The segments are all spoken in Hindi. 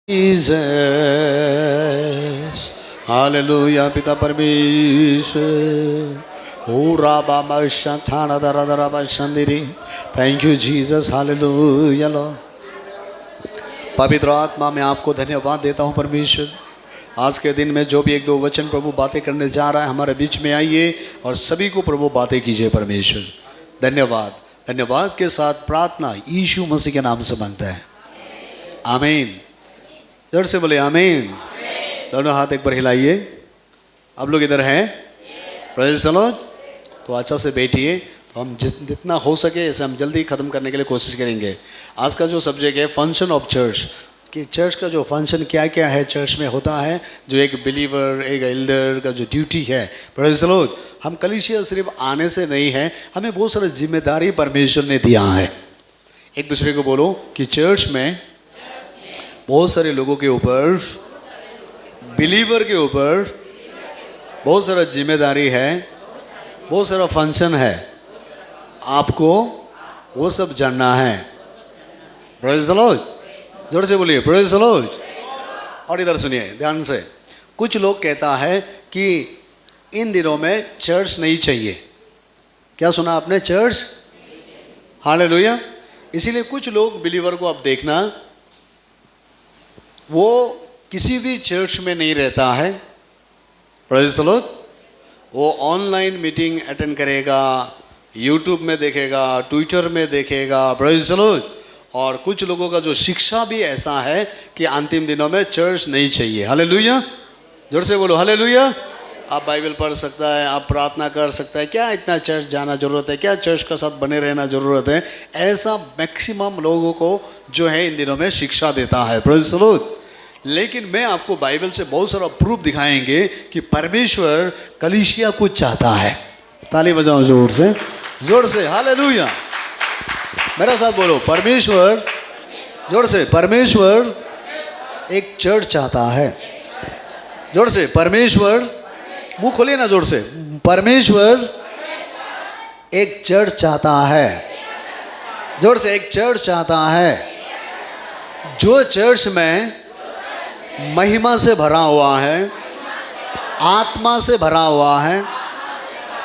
Jesus. Hallelujah, पिता परमेश्वर। ओ राबा मशाथाना दरा दरा बशंदिरी। Thank you Jesus. Hallelujah Lord. पवित्र आत्मा में आपको धन्यवाद देता हूँ परमेश्वर। आज के दिन में जो भी एक दो वचन प्रभु बातें करने जा रहा है हमारे बीच में आइए और सभी को प्रभु बातें कीजिए परमेश्वर। धन्यवाद। धन्यवाद के साथ प्रार्थना यीशु मसीह के नाम से मांगता है, आमीन। जोर से बोले आमीन। दोनों हाथ एक बार हिलाइए। आप लोग इधर हैं? Praise the Lord. तो अच्छा से बैठिए। तो हम जितना हो सके इसे हम जल्दी ख़त्म करने के लिए कोशिश करेंगे। आज का जो सब्जेक्ट है फंक्शन ऑफ चर्च, कि चर्च का जो फंक्शन क्या क्या है चर्च में होता है, जो एक बिलीवर एक एल्डर का जो ड्यूटी है। Praise the Lord. हम कलीसिया सिर्फ आने से नहीं है, हमें बहुत सारी जिम्मेदारी परमेश्वर ने दिया है। एक दूसरे को बोलो कि चर्च में बहुत सारे लोगों के ऊपर, बिलीवर के ऊपर बहुत सारा जिम्मेदारी है, बहुत सारा फंक्शन है, आपको वो सब जानना है। Praise the Lord. जोर से बोलिए प्रेज़ द लॉर्ड। और इधर सुनिए ध्यान से। कुछ लोग कहता है कि इन दिनों में चर्च नहीं चाहिए। क्या सुना आपने? चर्च। हालेलुया। इसीलिए कुछ लोग बिलीवर को अब देखना, वो किसी भी चर्च में नहीं रहता है। Praise the Lord. वो ऑनलाइन मीटिंग अटेंड करेगा, यूट्यूब में देखेगा, ट्विटर में देखेगा। Praise the Lord. और कुछ लोगों का जो शिक्षा भी ऐसा है कि अंतिम दिनों में चर्च नहीं चाहिए। हालेलुया। जोर से बोलो हालेलुया। आप बाइबल पढ़ सकता है, आप प्रार्थना कर सकता है, क्या इतना चर्च जाना ज़रूरत है, क्या चर्च के साथ बने रहना ज़रूरत है? ऐसा मैक्सिमम लोगों को जो है इन दिनों में शिक्षा देता है। Praise the Lord. लेकिन मैं आपको बाइबल से बहुत सारा प्रूफ दिखाएंगे कि परमेश्वर कलीसिया को चाहता है। ताली बजाओ जोर से, जोर से हालेलुया। मेरा साथ बोलो परमेश्वर। जोर से परमेश्वर एक चर्च चाहता है। जोर से परमेश्वर। मुंह खोलिए ना जोर से। परमेश्वर एक चर्च चाहता है। जोर से एक चर्च चाहता है जो चर्च में महिमा से भरा हुआ है, आत्मा से भरा हुआ है,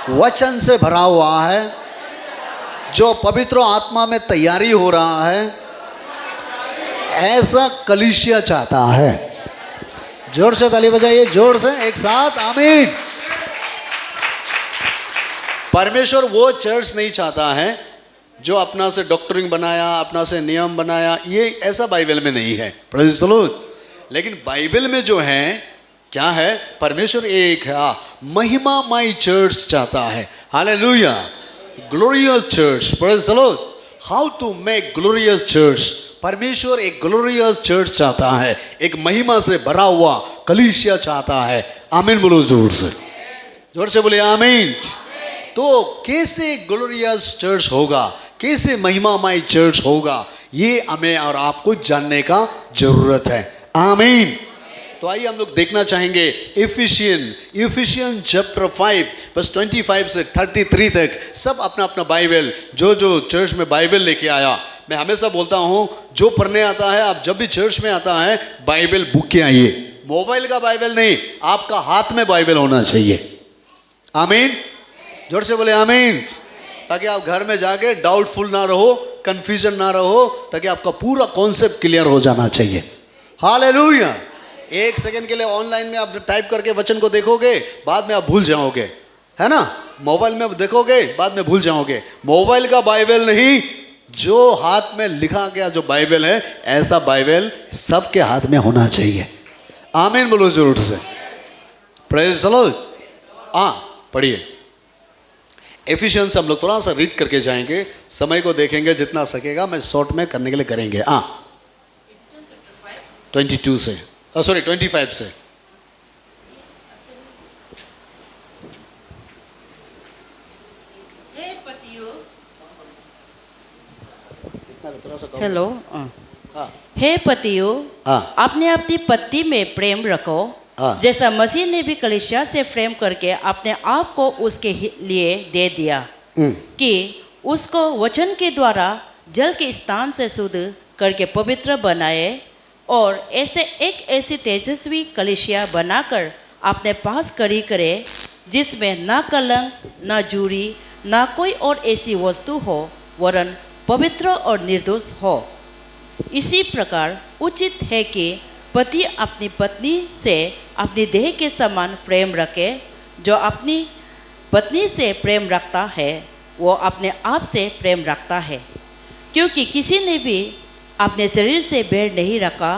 वचन से भरा हुआ है, जो पवित्र आत्मा में तैयारी हो रहा है, ऐसा कलीसिया चाहता है। जोर से ताली बजाइए, जोर से एक साथ आमीन। परमेश्वर वो चर्च नहीं चाहता है जो अपना से डॉक्टरिंग बनाया, अपना से नियम बनाया, ये ऐसा बाइबल में नहीं है। Praise the Lord. लेकिन बाइबल में जो है क्या है? परमेश्वर एक है, महिमामय चर्च चाहता है। Hallelujah. Glorious church. Praise the lord. How to make glorious church? परमेश्वर एक ग्लोरियस चर्च चाहता है, एक महिमा से भरा हुआ कलीसिया चाहता है। आमीन बोलो जोर से, जोर से बोले आमीन। तो कैसे ग्लोरियस चर्च होगा, कैसे महिमामय चर्च होगा, ये हमें और आपको जानने का जरूरत है। आमीन। तो आइए हम लोग देखना चाहेंगे इफिशियन चैप्टर 5 बस 25 से 33 तक। सब अपना अपना बाइबल, जो जो चर्च में बाइबल लेके आया। मैं हमेशा बोलता हूँ जो पढ़ने आता है, आप जब भी चर्च में आता है बाइबल बुक के आइए। मोबाइल का बाइबल नहीं, आपका हाथ में बाइबल होना चाहिए। आमीन। जोर से बोले आमीन। ताकि आप घर में जाके डाउटफुल ना रहो, कंफ्यूजन ना रहो, ताकि आपका पूरा कॉन्सेप्ट क्लियर हो जाना चाहिए। हालेलुया। एक सेकंड के लिए ऑनलाइन में आप टाइप करके वचन को देखोगे, बाद में आप भूल जाओगे, है ना? मोबाइल में देखोगे, बाद में भूल जाओगे। मोबाइल का बाइबल नहीं, जो हाथ में लिखा गया जो बाइबल है, ऐसा बाइबल सबके हाथ में होना चाहिए। आमीन बोलो जोर से। Praise the Lord. पढ़िए एफिशिएंस। हम लोग थोड़ा सा रीड करके जाएंगे, समय को देखेंगे जितना सकेगा, मैं शॉर्ट में करने के लिए करेंगे। 22 से, सॉरी 25 से। हेलो। हे पतियों, अपने अपनी पत्नी में प्रेम रखो, जैसा मसीह ने भी कलीसिया से प्रेम करके अपने आप को उसके लिए दे दिया, कि उसको वचन के द्वारा जल के स्थान से शुद्ध करके पवित्र बनाए, और ऐसी तेजस्वी कलीसिया बनाकर अपने पास खड़ी करे जिसमें ना कलंक, ना जुड़ी, ना कोई और ऐसी वस्तु हो, वरन पवित्र और निर्दोष हो। इसी प्रकार उचित है कि पति अपनी पत्नी से अपनी देह के समान प्रेम रखे। जो अपनी पत्नी से प्रेम रखता है वो अपने आप से प्रेम रखता है, क्योंकि किसी ने भी अपने शरीर से बैर नहीं रखा,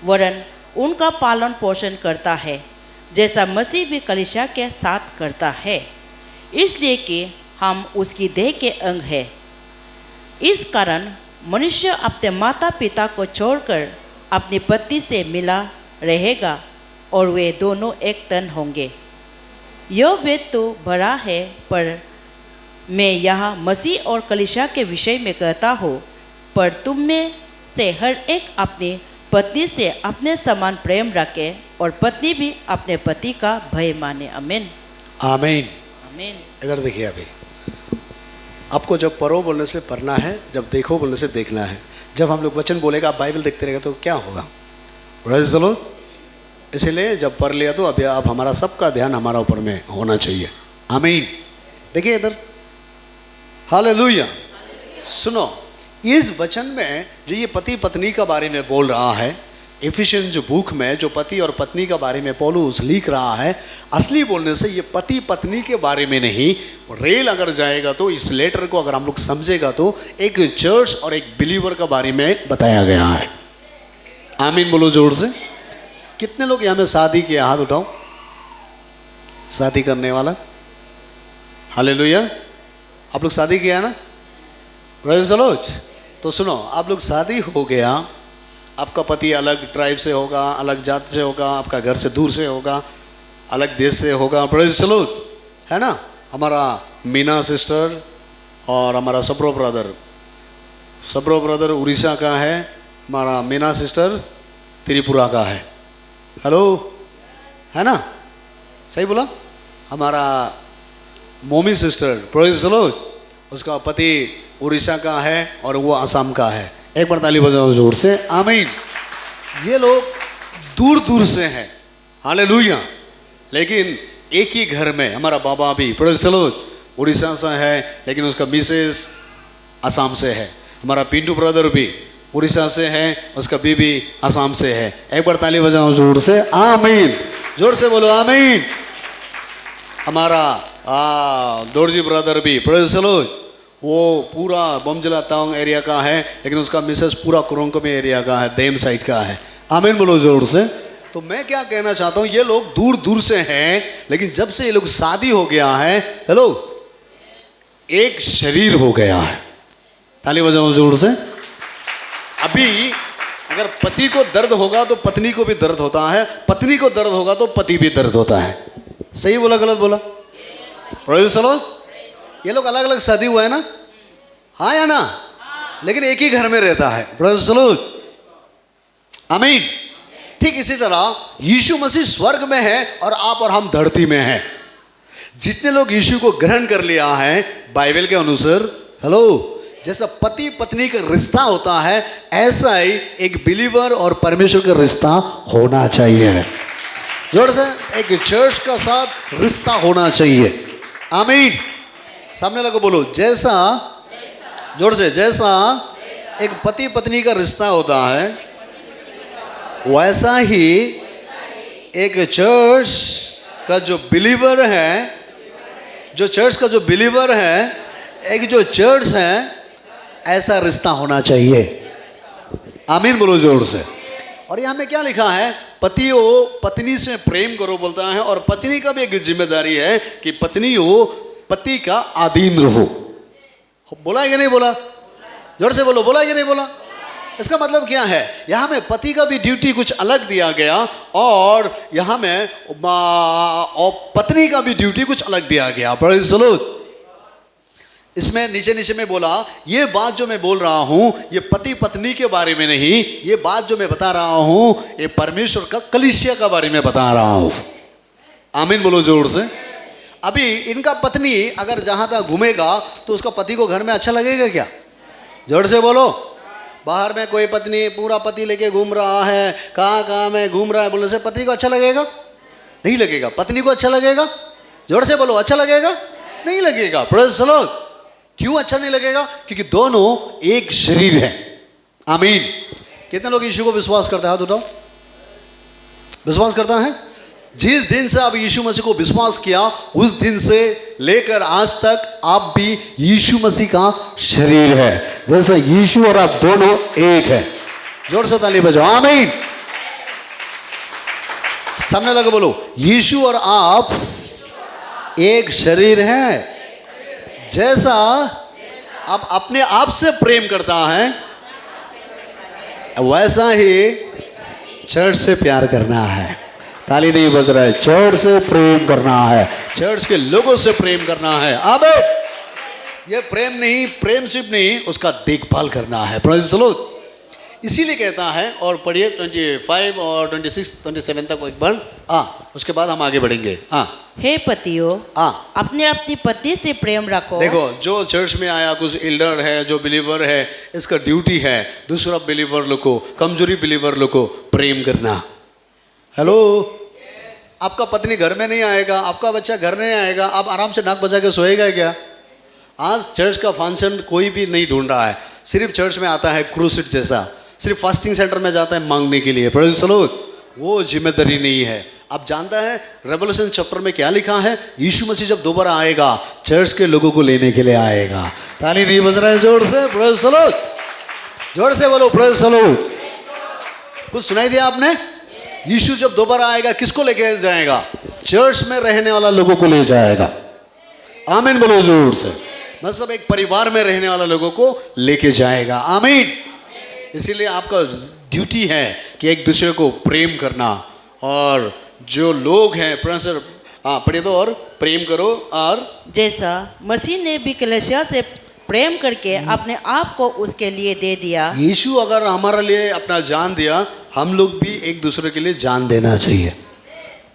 वरन उनका पालन पोषण करता है, जैसा मसीह भी कलीसिया के साथ करता है, इसलिए कि हम उसकी देह के अंग हैं। इस कारण मनुष्य अपने माता पिता को छोड़कर अपनी पत्नी से मिला रहेगा और वे दोनों एक तन होंगे। यह वेद तो बड़ा है, पर मैं यहाँ मसीह और कलीसिया के विषय में कहता हूँ, पर तुम में से हर एक अपनी पत्नी से अपने समान प्रेम रखे और पत्नी भी अपने पति का भय माने। आमीन आमीन आमीन। इधर देखिए, अभी आपको जब पढ़ो बोलने से पढ़ना है, जब देखो बोलने से देखना है। जब हम लोग वचन बोलेगा, आप बाइबल देखते रहेगा तो क्या होगा? Praise the Lord. इसलिए जब पढ़ लिया तो अभी अब हमारा सबका ध्यान हमारा ऊपर में होना चाहिए। आमीन। देखिए इधर, हालेलुया। सुनो, इस वचन में जो ये पति पत्नी का बारे में बोल रहा है, इफिशियंस जो बुक में जो पति और पत्नी का बारे में पौलुस लिख रहा है, असली बोलने से ये पति पत्नी के बारे में नहीं। रेल अगर जाएगा तो इस लेटर को अगर हम लोग समझेगा तो एक चर्च और एक बिलीवर का बारे में बताया गया है। आमीन बोलो जोर से। कितने लोग यहाँ में शादी किया? हाथ उठाओ। शादी करने वाला, हालेलुया। आप लोग शादी किया ना? Praise the Lord. तो सुनो, आप लोग शादी हो गया, आपका पति अलग ट्राइब से होगा, अलग जात से होगा, आपका घर से दूर से होगा, अलग देश से होगा। प्रेज़ द लॉर्ड, है ना? हमारा मीना सिस्टर और हमारा सबरो ब्रदर उड़ीसा का है, हमारा मीना सिस्टर त्रिपुरा का है। हेलो, है ना? सही बोला? हमारा मोमी सिस्टर, प्रेज़ द लॉर्ड, उसका पति उड़ीसा का है और वो असम का है। एक बार ताली बजाओ जोर से। आमीन। ये लोग दूर दूर से हैं, हालेलुया, लेकिन एक ही घर में। हमारा बाबा भी प्रेज़ द लॉर्ड उड़ीसा से है, लेकिन उसका मिसेस असम से है। हमारा पिंटू ब्रदर भी उड़ीसा से है, उसका बीबी असम से है। एक बार ताली बजाओ जोर से। आमीन। जोर से बोलो आमीन। हमारा दोरजी ब्रदर भी प्रेज़ द लॉर्ड, वो पूरा बमजला तांग एरिया का है, लेकिन उसका मिसेस पूरा कुरोंकमी एरिया का है, देम साइड का है। आमीन बोलो जोर से। तो मैं क्या कहना चाहता हूँ, ये लोग दूर दूर से हैं, लेकिन जब से ये लोग शादी हो गया है, हेलो, एक शरीर हो गया है। ताली बजाओ जोर से। अभी अगर पति को दर्द होगा तो पत्नी को भी दर्द होता है, पत्नी को दर्द होगा तो पति भी दर्द होता है। सही बोला गलत बोला? Praise the Lord. ये लोग अलग अलग शादी हुआ है ना? हाँ या ना? लेकिन एक ही घर में रहता है। Praise the Lord. आमीन। ठीक इसी तरह यीशु मसीह स्वर्ग में है और आप और हम धरती में हैं। जितने लोग यीशु को ग्रहण कर लिया है बाइबल के अनुसार, हेलो, जैसा पति पत्नी का रिश्ता होता है, ऐसा ही एक बिलीवर और परमेश्वर का रिश्ता होना चाहिए। जोर से, एक चर्च का साथ रिश्ता होना चाहिए। आमीन। सामने लोगों बोलो, जैसा, जोर से, जैसा एक पति पत्नी का रिश्ता होता है, वैसा ही एक चर्च का जो बिलीवर है, जो चर्च का जो बिलीवर है, एक जो चर्च है, ऐसा रिश्ता होना चाहिए। आमीन बोलो जोर से। और यहाँ में क्या लिखा है? पति हो पत्नी से प्रेम करो बोलता है, और पत्नी का भी एक जिम्मेदारी है कि पत्नी हो पति का अधीन रहो। बोला है कि नहीं बोला? जोर से बोलो, बोला है कि नहीं बोला? इसका मतलब क्या है? यहाँ में पति का भी ड्यूटी कुछ अलग दिया गया और यहाँ में पत्नी का भी ड्यूटी कुछ अलग दिया गया। Praise the Lord. इसमें नीचे में बोला, ये बात जो मैं बोल रहा हूँ ये पति पत्नी के बारे में नहीं, ये बात जो मैं बता रहा हूँ ये परमेश्वर का कलीसिया का बारे में बता रहा हूँ। आमीन बोलो जोर से। अभी इनका पत्नी अगर जहाँ तक घूमेगा तो उसका पति को घर में अच्छा लगेगा क्या? जोर से बोलो। बाहर में कोई पत्नी पूरा पति लेके घूम रहा है, कहाँ में घूम रहा है, बोलने से पत्नी को अच्छा लगेगा? नहीं लगेगा। पत्नी को अच्छा लगेगा? जोर से बोलो, अच्छा लगेगा? नहीं लगेगा। Praise the Lord. क्यों अच्छा नहीं लगेगा? क्योंकि दोनों एक शरीर है। आमीन। कितने लोग यीशु को विश्वास करते हैं? हाथ उठाओ। विश्वास करता है? जिस दिन से आप यीशु मसीह को विश्वास किया, उस दिन से लेकर आज तक आप भी यीशु मसीह का शरीर है। जैसे यीशु और आप दोनों एक है। जोर से ताली बजाओ। आमीन। सामने लगे बोलो, यीशु और आप एक शरीर है। जैसा आप अपने आप से प्रेम करता है, वैसा ही चर्च से प्यार करना है। ताली नहीं बज रहा है। चर्च से प्रेम करना है, चर्च के लोगों से प्रेम करना है। आमीन। ये प्रेम नहीं, प्रेम सिर्फ नहीं, उसका देखभाल करना है। Praise the Lord. इसीलिए कहता है, और पढ़िए 25 और 26 27 तक एक बार, उसके बाद हम आगे बढ़ेंगे। हे पतियों, अपने अपनी पत्नी से प्रेम रखो। देखो, जो चर्च में आया, कुछ एल्डर है, जो बिलीवर है, इसका ड्यूटी है दूसरा बिलीवर लोग को, कमजोरी बिलीवर लोग को प्रेम करना। हेलो, आपका पत्नी घर में नहीं आएगा, आपका बच्चा घर नहीं आएगा, आप आराम से नाक बजा के सोएगा क्या? आज चर्च का फंक्शन कोई भी नहीं ढूंढ रहा है, सिर्फ चर्च में आता है क्रूसिड जैसा, सिर्फ फास्टिंग सेंटर में जाता है मांगने के लिए। Praise the Lord. वो जिम्मेदारी नहीं है। आप जानता है रेवल्यूशन चैप्टर में क्या लिखा है? यीशु मसीह जब दोबारा आएगा, चर्च के लोगों को लेने के लिए आएगा। ताली नहीं बज रहा है जोर से? Praise the Lord. जोर से बोलो, प्रेज़ द लॉर्ड। कुछ सुनाई दिया आपने? यीशु जब दोबारा आएगा, किसको लेके जाएगा? चर्च में रहने वाला लोगों को ले जाएगा। आमीन बोलो जोर से। मतलब एक परिवार में रहने वाला लोगों को लेके जाएगा। आमीन। इसीलिए आपका ड्यूटी है कि एक दूसरे को प्रेम करना, और जो लोग हैं प्रेशर पढ़े तो, और प्रेम करो। और जैसा मसीह ने भी कलीसिया से प्रेम करके अपने आप को उसके लिए दे दिया। यीशु अगर हमारे लिए अपना जान दिया, हम लोग भी एक दूसरे के लिए जान देना चाहिए।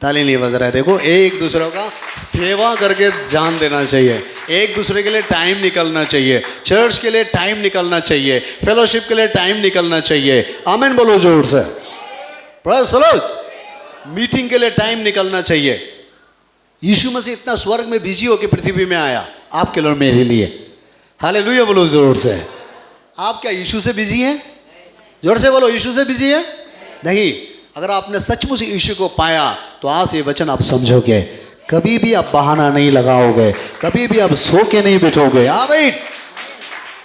ताली नहीं बज रहा है। देखो, एक दूसरे का सेवा करके जान देना चाहिए, एक दूसरे के लिए टाइम निकलना चाहिए, चर्च के लिए टाइम निकलना चाहिए, फेलोशिप के लिए टाइम निकलना चाहिए। आमीन बोलो जोर से। Praise the Lord. मीटिंग के लिए टाइम निकलना चाहिए। यीशु मसीह इतना स्वर्ग में बिजी होकर पृथ्वी में आया आपके लिए और मेरे लिए। हालेलुया बोलो जोर से। आप क्या यीशु से बिजी हैं? जोर से बोलो, यीशु से बिजी है? नहीं। अगर आपने सचमुच यीशु को पाया, तो आज ये वचन आप समझोगे, कभी भी आप बहाना नहीं लगाओगे, कभी भी आप सो के नहीं बैठोगे। आमीन।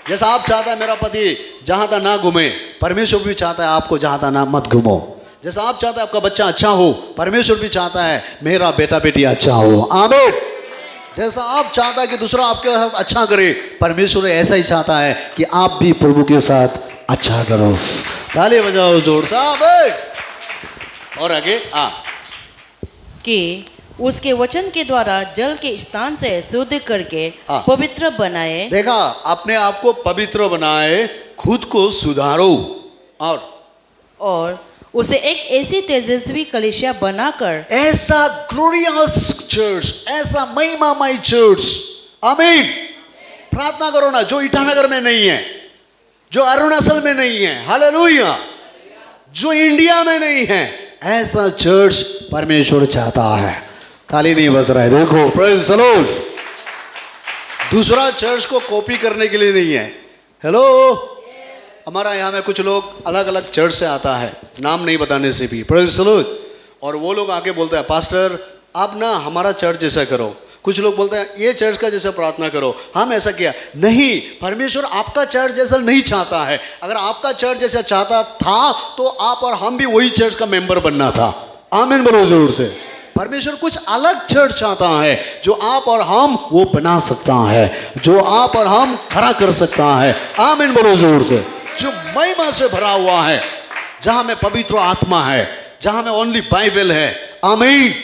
जैसा आप चाहता है मेरा पति जहां तक ना घूमे, परमेश्वर भी चाहता है आपको जहां तक ना मत घूमो। जैसा आप चाहता है आपका बच्चा अच्छा हो, परमेश्वर भी चाहता है मेरा बेटा बेटी अच्छा हो। आमीन। जैसा आप चाहता है कि दूसरा आपके साथ अच्छा करे, परमेश्वर ऐसा ही चाहता है कि आप भी प्रभु के साथ अच्छा करो। ताली बजाओ जोर से। आमीन। और आगे कि उसके वचन के द्वारा जल के स्थान से शुद्ध करके पवित्र बनाए। देखा, अपने आप को पवित्र बनाए, खुद को सुधारो, और उसे एक ऐसी तेजस्वी कलीसिया बनाकर, ऐसा ग्लोरियस चर्च, ऐसा महिमामय चर्च। आमीन। प्रार्थना करो ना, जो ईटानगर में नहीं है, जो अरुणाचल में नहीं है, हालेलुया, जो इंडिया में नहीं है, ऐसा चर्च परमेश्वर चाहता है। ताली नहीं बज रहा है। देखो, प्रेज़ द लॉर्ड। दूसरा चर्च को कॉपी करने के लिए नहीं है। हेलो, हमारा यहाँ में कुछ लोग अलग अलग चर्च से आता है, नाम नहीं बताने से भी। Praise the Lord. और वो लोग आके बोलते हैं, पास्टर आप ना हमारा चर्च जैसा करो। कुछ लोग बोलते हैं ये चर्च का जैसा प्रार्थना करो, हम ऐसा किया नहीं। परमेश्वर आपका चर्च जैसा नहीं चाहता है। अगर आपका चर्च जैसा चाहता था, तो आप और हम भी वही चर्च का मेंबर बनना था। आमीन बोलो जोर से। परमेश्वर कुछ अलग चर्च चाहता है, जो आप और हम वो बना सकता है, जो आप और हम खड़ा कर सकता है। आमीन बोलो जोर से। जो महिमा से भरा हुआ है, जहां में पवित्र आत्मा है, जहां में ओनली बाइबल है। आमीन।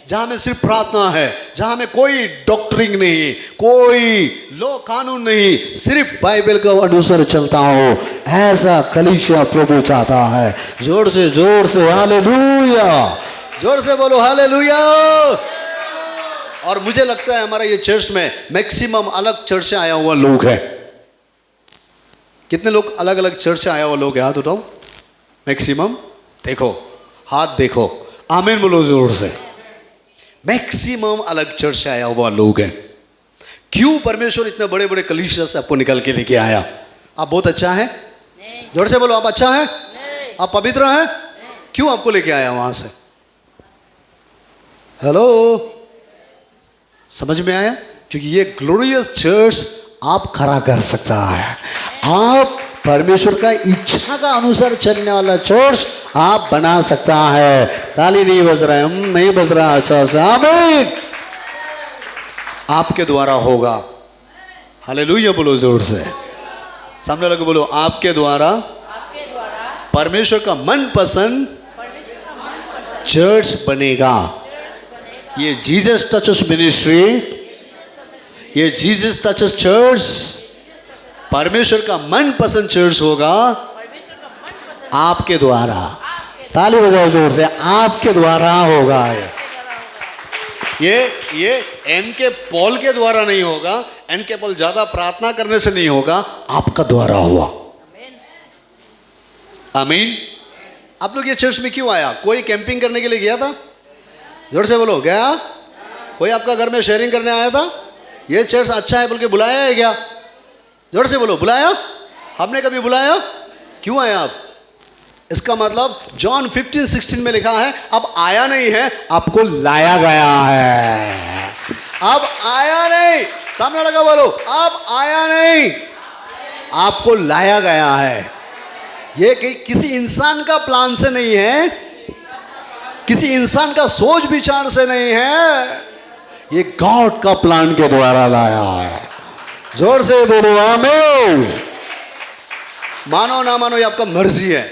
जहां में सिर्फ प्रार्थना है, जहां में कोई डॉक्टरिंग नहीं, कोई लो कानून नहीं, सिर्फ बाइबल का अनुसार चलता हो, ऐसा कलीसिया प्रभु चाहता है। जोर से हालेलुया। जोर से बोलो हालेलुया। और मुझे लगता है हमारा ये चर्च में मैक्सिमम अलग चर्च से आया हुआ लोग है। कितने लोग अलग अलग चर्च से आया हुआ लोग, हाथ उठाओ। मैक्सिमम देखो, हाथ देखो, आमीन बोलो जोर से। मैक्सिमम अलग चर्च से आया हुआ लोग हैं। क्यों परमेश्वर इतने बड़े बड़े कलीसिया से आपको निकल के लेके आया? आप बहुत अच्छा है, जोर से बोलो, आप अच्छा है, आप पवित्र हैं। क्यों आपको लेके आया वहां से? हेलो, समझ में आया? क्योंकि ये ग्लोरियस चर्च आप खड़ा कर सकता है। आप परमेश्वर का इच्छा का अनुसार चलने वाला चर्च आप बना सकता है। ताली नहीं बज रहा है, नहीं बज रहा, अच्छा सा आमीन। आपके द्वारा होगा। हालेलुया बोलो जोर से। सामने लगे बोलो, आपके द्वारा परमेश्वर का मनपसंद चर्च बनेगा। ये जीसस टचेस मिनिस्ट्री, ये जीसस टचेस चर्च परमेश्वर का मनपसंद चर्च होगा आपके द्वारा। ताली बजाओ जोर से, आपके द्वारा होगा। ये एन.के. पॉल के द्वारा नहीं होगा, एन.के. पॉल ज्यादा प्रार्थना करने से नहीं होगा, आपका द्वारा हुआ। आमीन। आप लोग ये चर्च में क्यों आया? कोई कैंपिंग करने के लिए गया था? जोर से बोलो, गया? कोई आपका घर में शेयरिंग करने आया था? ये चर्च अच्छा है बोल के बुलाया है क्या? जोर से बोलो, बुलाया? हमने कभी बुलाया? क्यों आया आप? इसका मतलब जॉन 15:16 में लिखा है, अब आया नहीं है, आपको लाया गया है। अब आया नहीं, सामने लगा बोलो, अब आया नहीं, आपको लाया गया है। ये किसी इंसान का प्लान से नहीं है, किसी इंसान का सोच विचार से नहीं है, ये गॉड का प्लान के द्वारा लाया है। जोर से बोलो आमीन। मानो ना मानो ये आपका मर्जी है।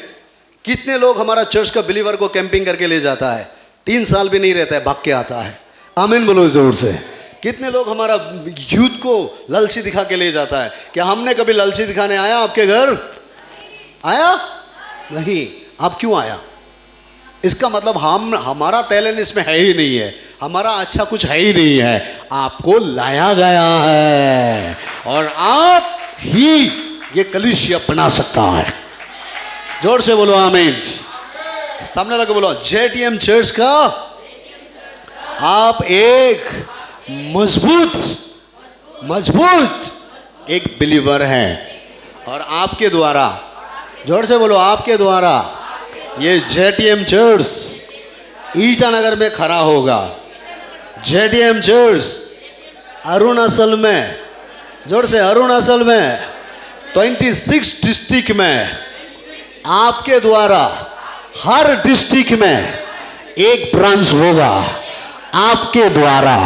कितने लोग हमारा चर्च का बिलीवर को कैंपिंग करके ले जाता है, 3 साल भी नहीं रहता है, भाग के आता है। आमीन बोलो जोर से। कितने लोग हमारा यूथ को लालची दिखा के ले जाता है। क्या हमने कभी लालची दिखाने आया आपके घर? आया नहीं। आप क्यों आया? इसका मतलब हमारा टैलेंट इसमें है ही नहीं है, हमारा अच्छा कुछ है ही नहीं है। आपको लाया गया है और आप ही ये कलीसिया बना सकता है। जोर से बोलो आमीन। सामने लगे बोलो, जेटीएम चर्च का आप एक मजबूत एक बिलीवर हैं और आपके द्वारा, जोर से बोलो, आपके द्वारा ये जेटीएम चर्च ईटानगर में खड़ा होगा। जेटीएम चर्च अरुणाचल में, जोर से, अरुणाचल में 26 डिस्ट्रिक्ट में आपके द्वारा हर डिस्ट्रिक्ट में एक ब्रांच होगा आपके द्वारा।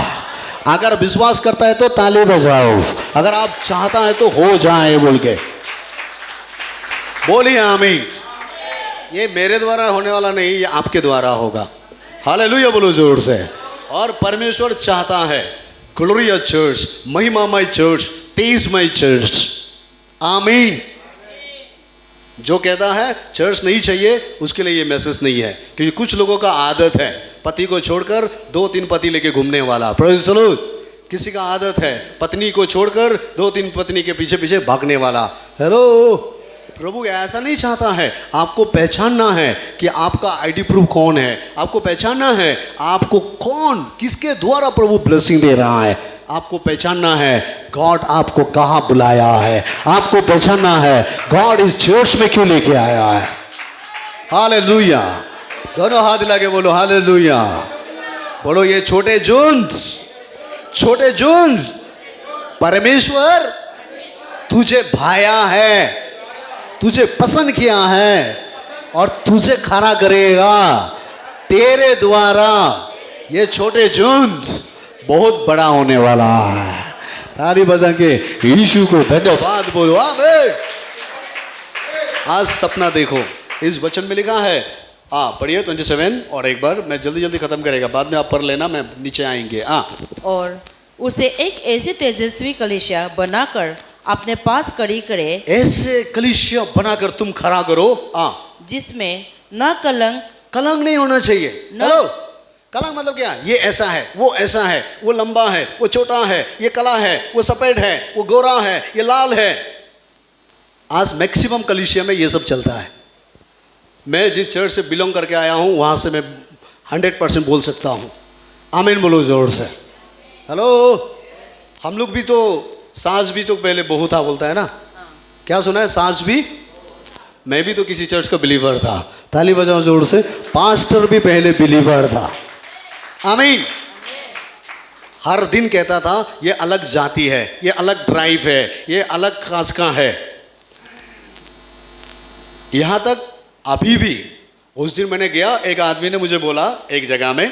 अगर विश्वास करता है तो ताली बजाओ, अगर आप चाहता है तो हो जाए बोल के बोलिए आमीन। ये मेरे द्वारा होने वाला नहीं, ये आपके द्वारा होगा। हालेलुया बोलो जोर से। और परमेश्वर चाहता है ग्लोरियस चर्च, महिमामय चर्च, तेजमय चर्च। आमीन। जो कहता है चर्च नहीं चाहिए, उसके लिए ये मैसेज नहीं है। क्योंकि कुछ लोगों का आदत है पति को छोड़कर 2-3 पति लेके घूमने वाला। Praise the Lord. किसी का आदत है पत्नी को छोड़कर 2-3 पत्नी के पीछे पीछे भागने वाला। हेलो, प्रभु ऐसा नहीं चाहता है। आपको पहचानना है कि आपका आईडी प्रूफ कौन है। आपको पहचानना है आपको कौन, किसके द्वारा प्रभु ब्लेसिंग दे रहा है। आपको पहचानना है गॉड आपको कहाँ बुलाया है। आपको पहचानना है गॉड इस चर्च में क्यों लेके आया है। हालेलुया। दोनों हाथ लगा के बोलो हालेलुया। बोलो, ये छोटे झुंड परमेश्वर तुझे भाया है, तुझे पसंद किया है और तुझे खड़ा करेगा। तेरे द्वारा ये छोटे झुंड बहुत बड़ा होने वाला है। ताली बजा के यीशु को धन्यवाद बोलो आमीन। आज सपना देखो, इस वचन में लिखा है, पढ़िए 27। और एक बार मैं जल्दी खत्म करेगा, बाद में आप पढ़ लेना, मैं नीचे आएंगे। और उसे एक ऐसे तेजस्वी कलीसिया बनाकर अपने पास खड़ी करे। ऐसे कलीसिया बनाकर तुम खड़ा करो जिसमें न कलंक नहीं होना चाहिए। हेलो, कलंक मतलब क्या? ये ऐसा है, वो ऐसा है, वो लंबा है, वो छोटा है, ये काला है, वो सफेद है, वो गोरा है, ये लाल है। आज मैक्सिमम कलीसिया में ये सब चलता है। मैं जिस चर्च से बिलोंग करके आया हूँ वहाँ से मैं 100% बोल सकता हूँ। आमीन बोलो जोर से। हेलो, हम लोग भी तो सांस भी तो पहले बहुत था बोलता है ना, क्या सुना है? सांस भी। मैं भी तो किसी चर्च का बिलीवर था, ताली बजाओ जोर से। पास्टर भी पहले बिलीवर था। आमीन। हर दिन कहता था ये अलग जाति है, ये अलग ड्राइव है, ये अलग कास्ट का है। यहां तक अभी भी, उस दिन मैंने गया, एक आदमी ने मुझे बोला एक जगह में,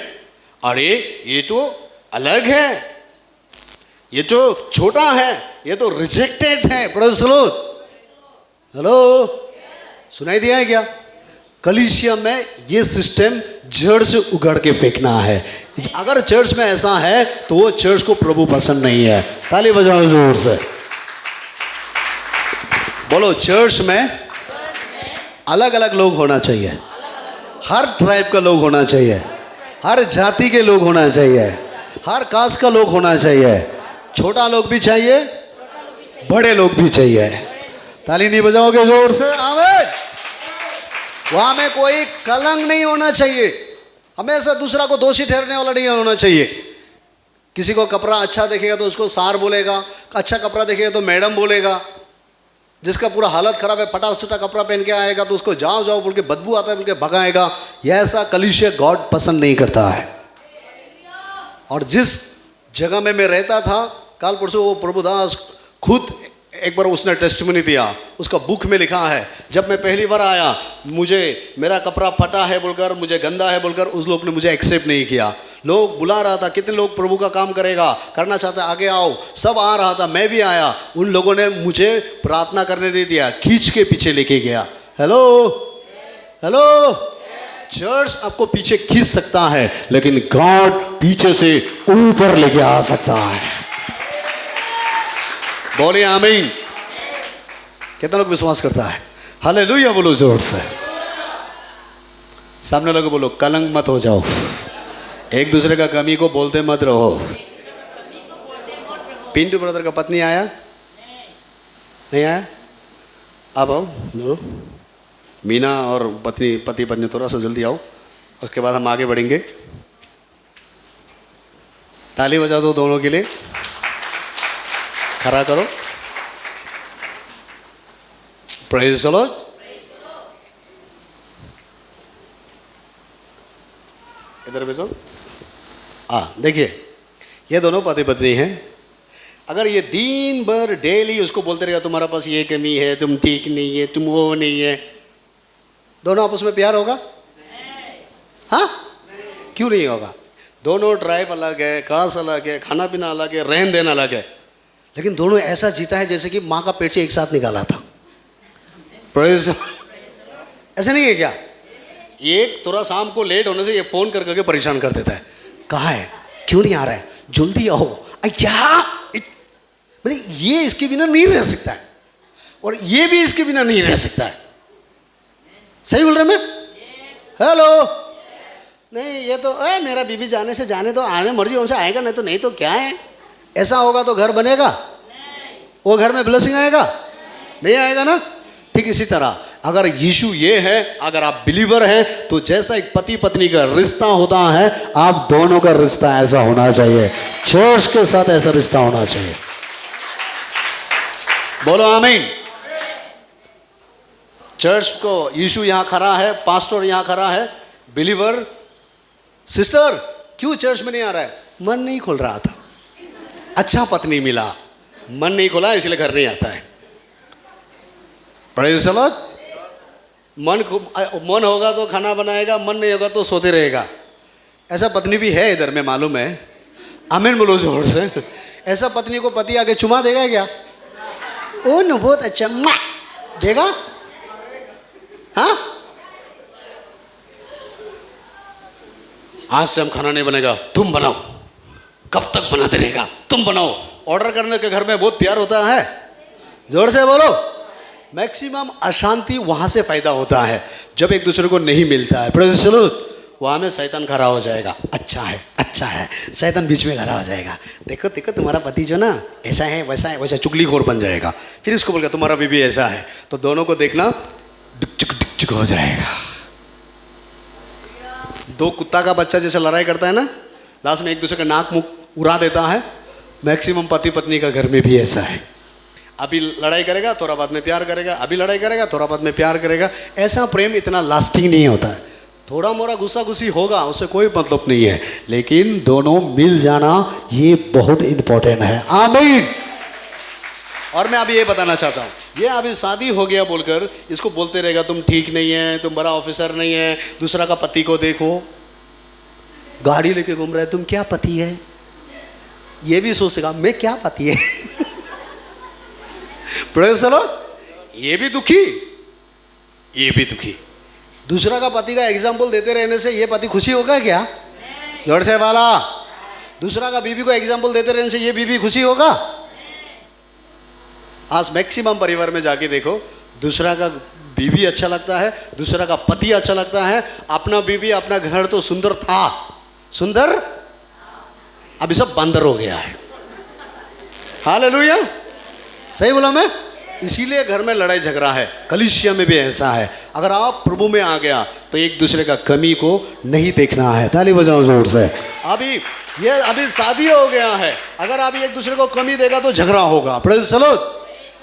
अरे ये तो अलग है, ये तो छोटा है, ये तो रिजेक्टेड है। Praise the Lord. हेलो, सुनाई दिया है क्या? कलीसिया में ये सिस्टम जड़ से उगड़ के फेंकना है। अगर चर्च में ऐसा है तो वो चर्च को प्रभु पसंद नहीं है। ताली बजाओ जोर से। बोलो, चर्च में अलग अलग लोग होना चाहिए, हर ट्राइब का लोग होना चाहिए, हर जाति के लोग होना चाहिए, हर कास्ट का लोग होना चाहिए। छोटा लोग भी चाहिए, बड़े लोग भी चाहिए। ताली नहीं बजाओगे जोर से? आमीन। वहां में कोई कलंक नहीं होना चाहिए, हमेशा दूसरा को दोषी ठहरने वाला नहीं होना चाहिए। किसी को कपड़ा अच्छा देखेगा तो उसको सार बोलेगा, अच्छा कपड़ा देखेगा तो मैडम बोलेगा। जिसका पूरा हालत खराब है, फटा छुटा कपड़ा पहन के आएगा तो उसको जाओ जाओ बोल के, बदबू आता है बोल के भगाएगा। यह ऐसा कलीसिया गॉड पसंद नहीं करता है। और जिस जगह में मैं रहता था, कल परसों वो प्रभुदास खुद एक बार उसने टेस्टिमनी दिया, उसका बुक में लिखा है, जब मैं पहली बार आया, मुझे मेरा कपड़ा फटा है बोलकर, मुझे गंदा है बोलकर उस लोग ने मुझे एक्सेप्ट नहीं किया। लोग बुला रहा था, कितने लोग प्रभु का काम करना चाहते आगे आओ, सब आ रहा था, मैं भी आया। उन लोगों ने मुझे प्रार्थना करने नहीं दिया, खींच के पीछे लेके गया। हेलो हेलो, चर्च आपको पीछे खींच सकता है, लेकिन गॉड पीछे से ऊपर लेके आ सकता है। बोलिए आमीन। कितना लोग विश्वास करता है? हालेलुया बोलो जोर से। सामने लोगों बोलो, कलंक मत हो जाओ, एक दूसरे का कमी को बोलते मत रहो। पिंटू ब्रदर का पत्नी आया नहीं आया? अब आओ दोनों, मीना और पति पत्नी थोड़ा सा जल्दी आओ, उसके बाद हम आगे बढ़ेंगे। ताली बजा दो दोनों के लिए, खड़ा करो। Praise the Lord. इधर बैठो। देखिए, ये दोनों पति पत्नी हैं। अगर ये दिन भर डेली उसको बोलते रहेगा तुम्हारा पास ये कमी है, तुम ठीक नहीं है, तुम वो नहीं है, दोनों आपस में प्यार होगा? हाँ, क्यों नहीं होगा? दोनों ट्राइब अलग है, कास्ट अलग है, खाना पीना अलग है, रहन देना अलग है, लेकिन दोनों ऐसा जीता है जैसे कि माँ का पेट से एक साथ निकाला था। प्रेज़, ऐसा नहीं है क्या? एक थोड़ा शाम को लेट होने से ये फ़ोन कर करके परेशान कर देता है, कहाँ है, क्यों नहीं आ रहा है, जल्दी आओ। मतलब ये इसके बिना नहीं रह सकता है, और ये भी इसके बिना नहीं रह सकता है। सही बोल रहे मैं? हेलो, नहीं ये तो मेरा बीवी जाने से जाने तो, आने मर्जी उनसे आएगा, नहीं तो क्या है? ऐसा होगा तो घर बनेगा? वो घर में ब्लेसिंग आएगा? नहीं आएगा ना। ठीक इसी तरह अगर यीशु ये है, अगर आप बिलीवर हैं, तो जैसा एक पति पत्नी का रिश्ता होता है, आप दोनों का रिश्ता ऐसा होना चाहिए। चर्च के साथ ऐसा रिश्ता होना चाहिए। बोलो आमीन। चर्च को यीशु यहां खड़ा है, पास्टर यहां खड़ा है, बिलीवर सिस्टर क्यों चर्च में नहीं आ रहा है? मन नहीं खोल रहा था, अच्छा पत्नी मिला, मन नहीं खोला इसलिए घर नहीं आता है। Praise the Lord. मन होगा तो खाना बनाएगा, मन नहीं होगा तो सोते रहेगा। ऐसा पत्नी भी है इधर में, मालूम है। आमीन बोलो जोर से। ऐसा पत्नी को पति आके चुमा देगा क्या? ओ नो, बहुत अच्छा देगा। हाँ, आज से हम खाना नहीं बनेगा, तुम बनाओ। कब तक बनाते रहेगा? तुम बनाओ। ऑर्डर करने के घर में बहुत प्यार होता है। जोर से बोलो। मैक्सिमम अशांति वहां से फायदा होता है जब एक दूसरे को नहीं मिलता है। Praise the Lord. वहाँ में शैतान खड़ा हो जाएगा, अच्छा है, शैतान बीच में खड़ा हो जाएगा, देखो देखो तुम्हारा पति जो ना ऐसा है वैसा चुगलीखोर बन जाएगा। फिर इसको बोलेगा तुम्हारा बीवी ऐसा है, तो दोनों को देखना डिक हो जाएगा। दो कुत्ता का बच्चा जैसे लड़ाई करता है ना, लास्ट में एक दूसरे का नाक मुंह उड़ा देता है, मैक्सिमम पति पत्नी का घर में भी ऐसा है। अभी लड़ाई करेगा थोड़ा बाद में प्यार करेगा, अभी लड़ाई करेगा थोड़ा बाद में प्यार करेगा। ऐसा प्रेम इतना लास्टिंग नहीं होता है। थोड़ा मोड़ा गुस्सा गुस्सी होगा, उससे कोई मतलब नहीं है, लेकिन दोनों मिल जाना ये बहुत इंपॉर्टेंट है। आमीन। और मैं अभी ये बताना चाहता हूँ, ये अभी शादी हो गया बोलकर इसको बोलते रहेगा तुम ठीक नहीं है, तुम बड़ा ऑफिसर नहीं है, दूसरा का पति को देखो गाड़ी लेके घूम रहा है, तुम क्या पति है, ये भी सोचेगा मैं क्या पति है। Praise the Lord. ये भी दुखी, ये भी दुखी। दूसरा का पति का एग्जाम्पल देते रहने से ये पति खुशी होगा क्या? जोर से वाला। दूसरा का बीवी को एग्जाम्पल देते रहने से ये बीवी खुशी होगा? आज मैक्सिमम परिवार में जाके देखो, दूसरा का बीवी अच्छा लगता है, दूसरा का पति अच्छा लगता है, अपना बीवी अपना घर तो सुंदर था, सुंदर अभी सब बंदर हो गया है। हालेलुया, सही बोला मैं? इसीलिए घर में लड़ाई झगड़ा है। कलीसिया में भी ऐसा है। अगर आप प्रभु में आ गया तो एक दूसरे का कमी को नहीं देखना है। ताली बजाओ जोर से। अभी शादी हो गया है, अगर आप एक दूसरे को कमी देगा तो झगड़ा होगा। Praise the Lord.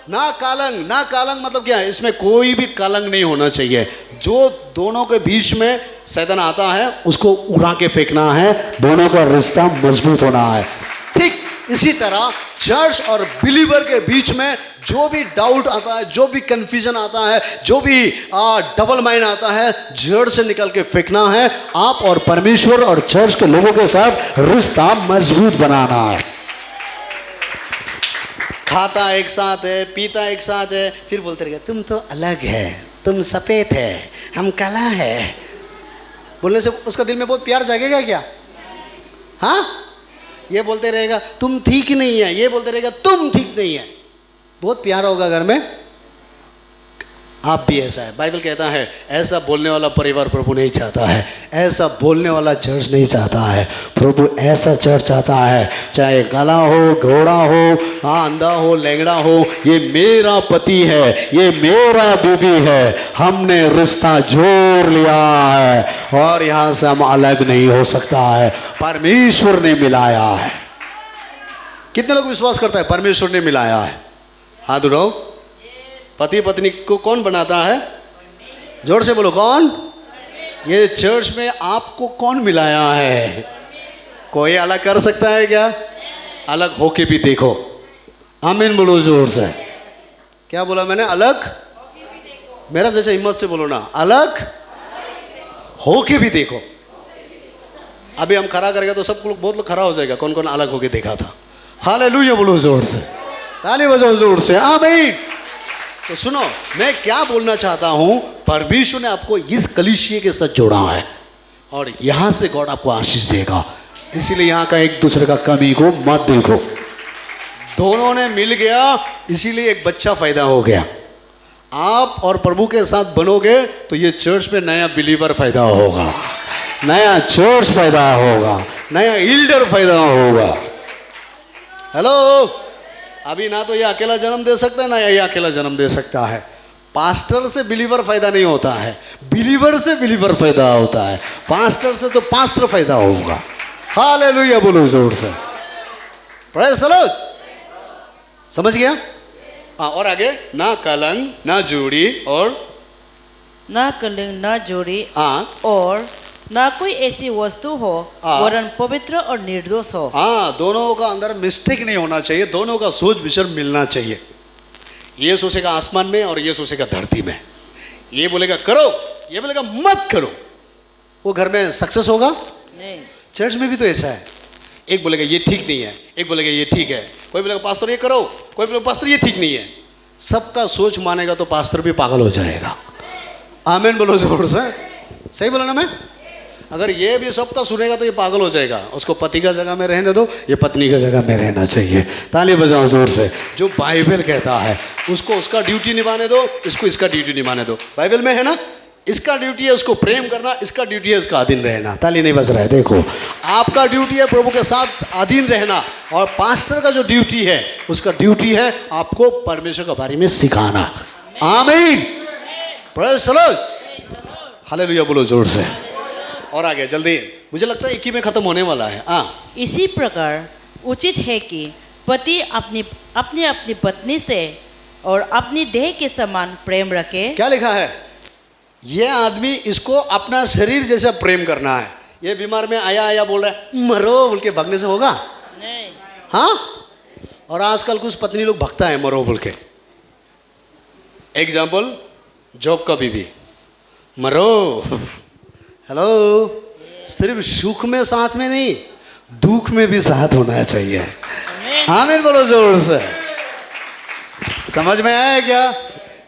ना कालंग मतलब क्या है? इसमें कोई भी कालंग नहीं होना चाहिए। जो दोनों के बीच में शैतान आता है उसको उड़ा के फेंकना है, दोनों का रिश्ता मजबूत होना है। ठीक इसी तरह चर्च और बिलीवर के बीच में जो भी डाउट आता है, जो भी कंफ्यूजन आता है, जो भी डबल माइंड आता है, जड़ से निकल के फेंकना है। आप और परमेश्वर और चर्च के लोगों के साथ रिश्ता मजबूत बनाना है। खाता एक साथ है, पीता एक साथ है, फिर बोलते रहेगा तुम तो अलग है, तुम सफेद है, हम काला है। बोलने से उसका दिल में बहुत प्यार जागेगा क्या? हाँ, ये बोलते रहेगा तुम ठीक नहीं है, ये बोलते रहेगा तुम ठीक नहीं है, बहुत प्यार होगा घर में। आप भी ऐसा है। बाइबल कहता है ऐसा बोलने वाला परिवार प्रभु नहीं चाहता है, ऐसा बोलने वाला चर्च नहीं चाहता है। प्रभु ऐसा चर्च चाहता है, चाहे काला हो, घोड़ा हो, हाँ अंधा हो, लैंगड़ा हो, ये मेरा पति है, ये मेरा बीबी है, हमने रिश्ता जोड़ लिया है और यहाँ से हम अलग नहीं हो सकता है। परमेश्वर ने मिलाया है। कितने लोग विश्वास करता है परमेश्वर ने मिलाया है? हाथ उठाओ। पति पत्नी को कौन बनाता है? जोर से बोलो, कौन? ये चर्च में आपको कौन मिलाया है? कोई अलग कर सकता है क्या? अलग होके भी देखो। आमीन बोलो जोर से। क्या बोला मैंने? अलग। मेरा जैसे हिम्मत से बोलो ना, अलग होके भी देखो। अभी हम खड़ा करेंगे तो सब लोग, बहुत लोग खड़ा हो जाएगा कौन कौन अलग होके देखा था। हालेलुया बोलो जोर से, ताली बजाओ जोर से। आमीन। तो सुनो, मैं क्या बोलना चाहता हूं, परमेश्वर ने आपको इस कलीसिया के साथ जोड़ा है और यहां से गॉड आपको आशीष देगा। इसीलिए यहां का एक दूसरे का कमी को मत देखो। दोनों ने मिल गया, इसीलिए एक बच्चा पैदा हो गया। आप और प्रभु के साथ बनोगे तो ये चर्च में नया बिलीवर पैदा होगा, नया चर्च पैदा होगा, नया इल्डर पैदा होगा। हेलो, अभी ना तो ये अकेला जन्म दे सकता है, ना ये अकेला जन्म दे सकता है। पास्टर से बिलीवर फायदा नहीं होता है, बिलीवर से बिलीवर फायदा होता है, पास्टर से तो पास्टर फायदा होगा। हालेलुया बोलो जोर से। Praise the Lord. समझ गया? और आगे, ना कलंक, ना जोड़ी और ना कलंक, ना जोड़ी और ना कोई ऐसी वस्तु हो वरन पवित्र और निर्दोष हो। हाँ, दोनों का अंदर मिस्टेक नहीं होना चाहिए, दोनों का सोच विचार मिलना चाहिए। ये सोचेगा आसमान में और ये सोचेगा धरती में। ये बोलेगा करो, ये बोलेगा मत करो, वो घर में सक्सेस होगा नहीं। चर्च में भी तो ऐसा है, एक बोलेगा ये ठीक नहीं है, एक बोलेगा ये ठीक है, कोई बोलेगा पास्टर ये करो, कोई बोलेगा पास्टर ये ठीक नहीं है। सबका सोच मानेगा तो पास्टर भी पागल हो जाएगा। आमीन बोलो जोर से। सही बोला ना मैं? अगर ये भी सबका सुनेगा तो ये पागल हो जाएगा। उसको पति का जगह में रहने दो, ये पत्नी का जगह में रहना चाहिए। ताली बजाओ जोर से। जो बाइबल कहता है उसको उसका ड्यूटी निभाने दो, इसको इसका ड्यूटी निभाने दो। बाइबल में है ना, इसका ड्यूटी है उसको प्रेम करना, इसका ड्यूटी है उसका अधीन रहना। ताली नहीं बज रहा है। देखो, आपका ड्यूटी है प्रभु के साथ अधीन रहना, और पास्टर का जो ड्यूटी है उसका ड्यूटी है आपको परमेश्वर के बारे में सिखाना। आमीन, प्रेज़ द लॉर्ड, हालेलुया बोलो जोर से। और आगे जल्दी, मुझे लगता है एक ही में खत्म होने वाला है। इसी प्रकार उचित है कि पति अपनी अपनी पत्नी से और अपनी देह के समान प्रेम रखे। क्या लिखा है? ये आदमी इसको अपना शरीर जैसा प्रेम करना है। ये बीमार में आया बोल रहा है मरो बोल के भागने से होगा? नहीं। हाँ, और आजकल कुछ पत्नी लोग भगता है मरो बोल के। एग्जाम्पल, जॉब का बीवी मरो, हेलो, सिर्फ सुख में साथ में नहीं, दुख में भी साथ होना चाहिए। आमीन बोलो जोर से। समझ में आया क्या?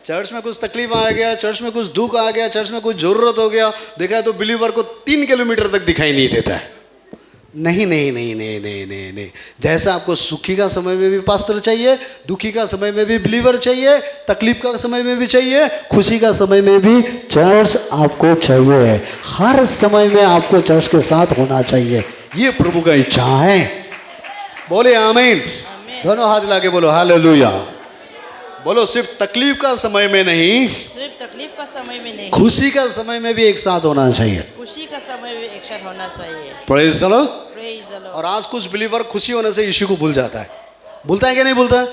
चर्च में कुछ तकलीफ आ गया, चर्च में कुछ दुख आ गया, चर्च में कुछ जरूरत हो गया, देखा है तो बिलीवर को 3 किलोमीटर तक दिखाई नहीं देता है। नहीं नहीं नहीं नहीं नहीं नहीं नहीं, जैसा आपको सुखी का समय में भी पास्टर चाहिए, दुखी का समय में भी बिलीवर चाहिए, तकलीफ का समय में भी चाहिए, खुशी का समय में भी चर्च आपको चाहिए। हर समय में आपको चर्च के साथ होना चाहिए, ये प्रभु का इच्छा है। बोले आमीन। दोनों हाथ लाके बोलो हालेलुया। बोलो सिर्फ तकलीफ का समय में नहीं, सिर्फ तकलीफ का समय में नहीं, खुशी का समय में भी एक साथ होना चाहिए। खुशी का समय में एक साथ होना चाहिए। Praise the Lord. Praise the Lord. और आज कुछ बिलीवर खुशी होने से यीशु को भूल जाता है। भूलता है कि नहीं भूलता है?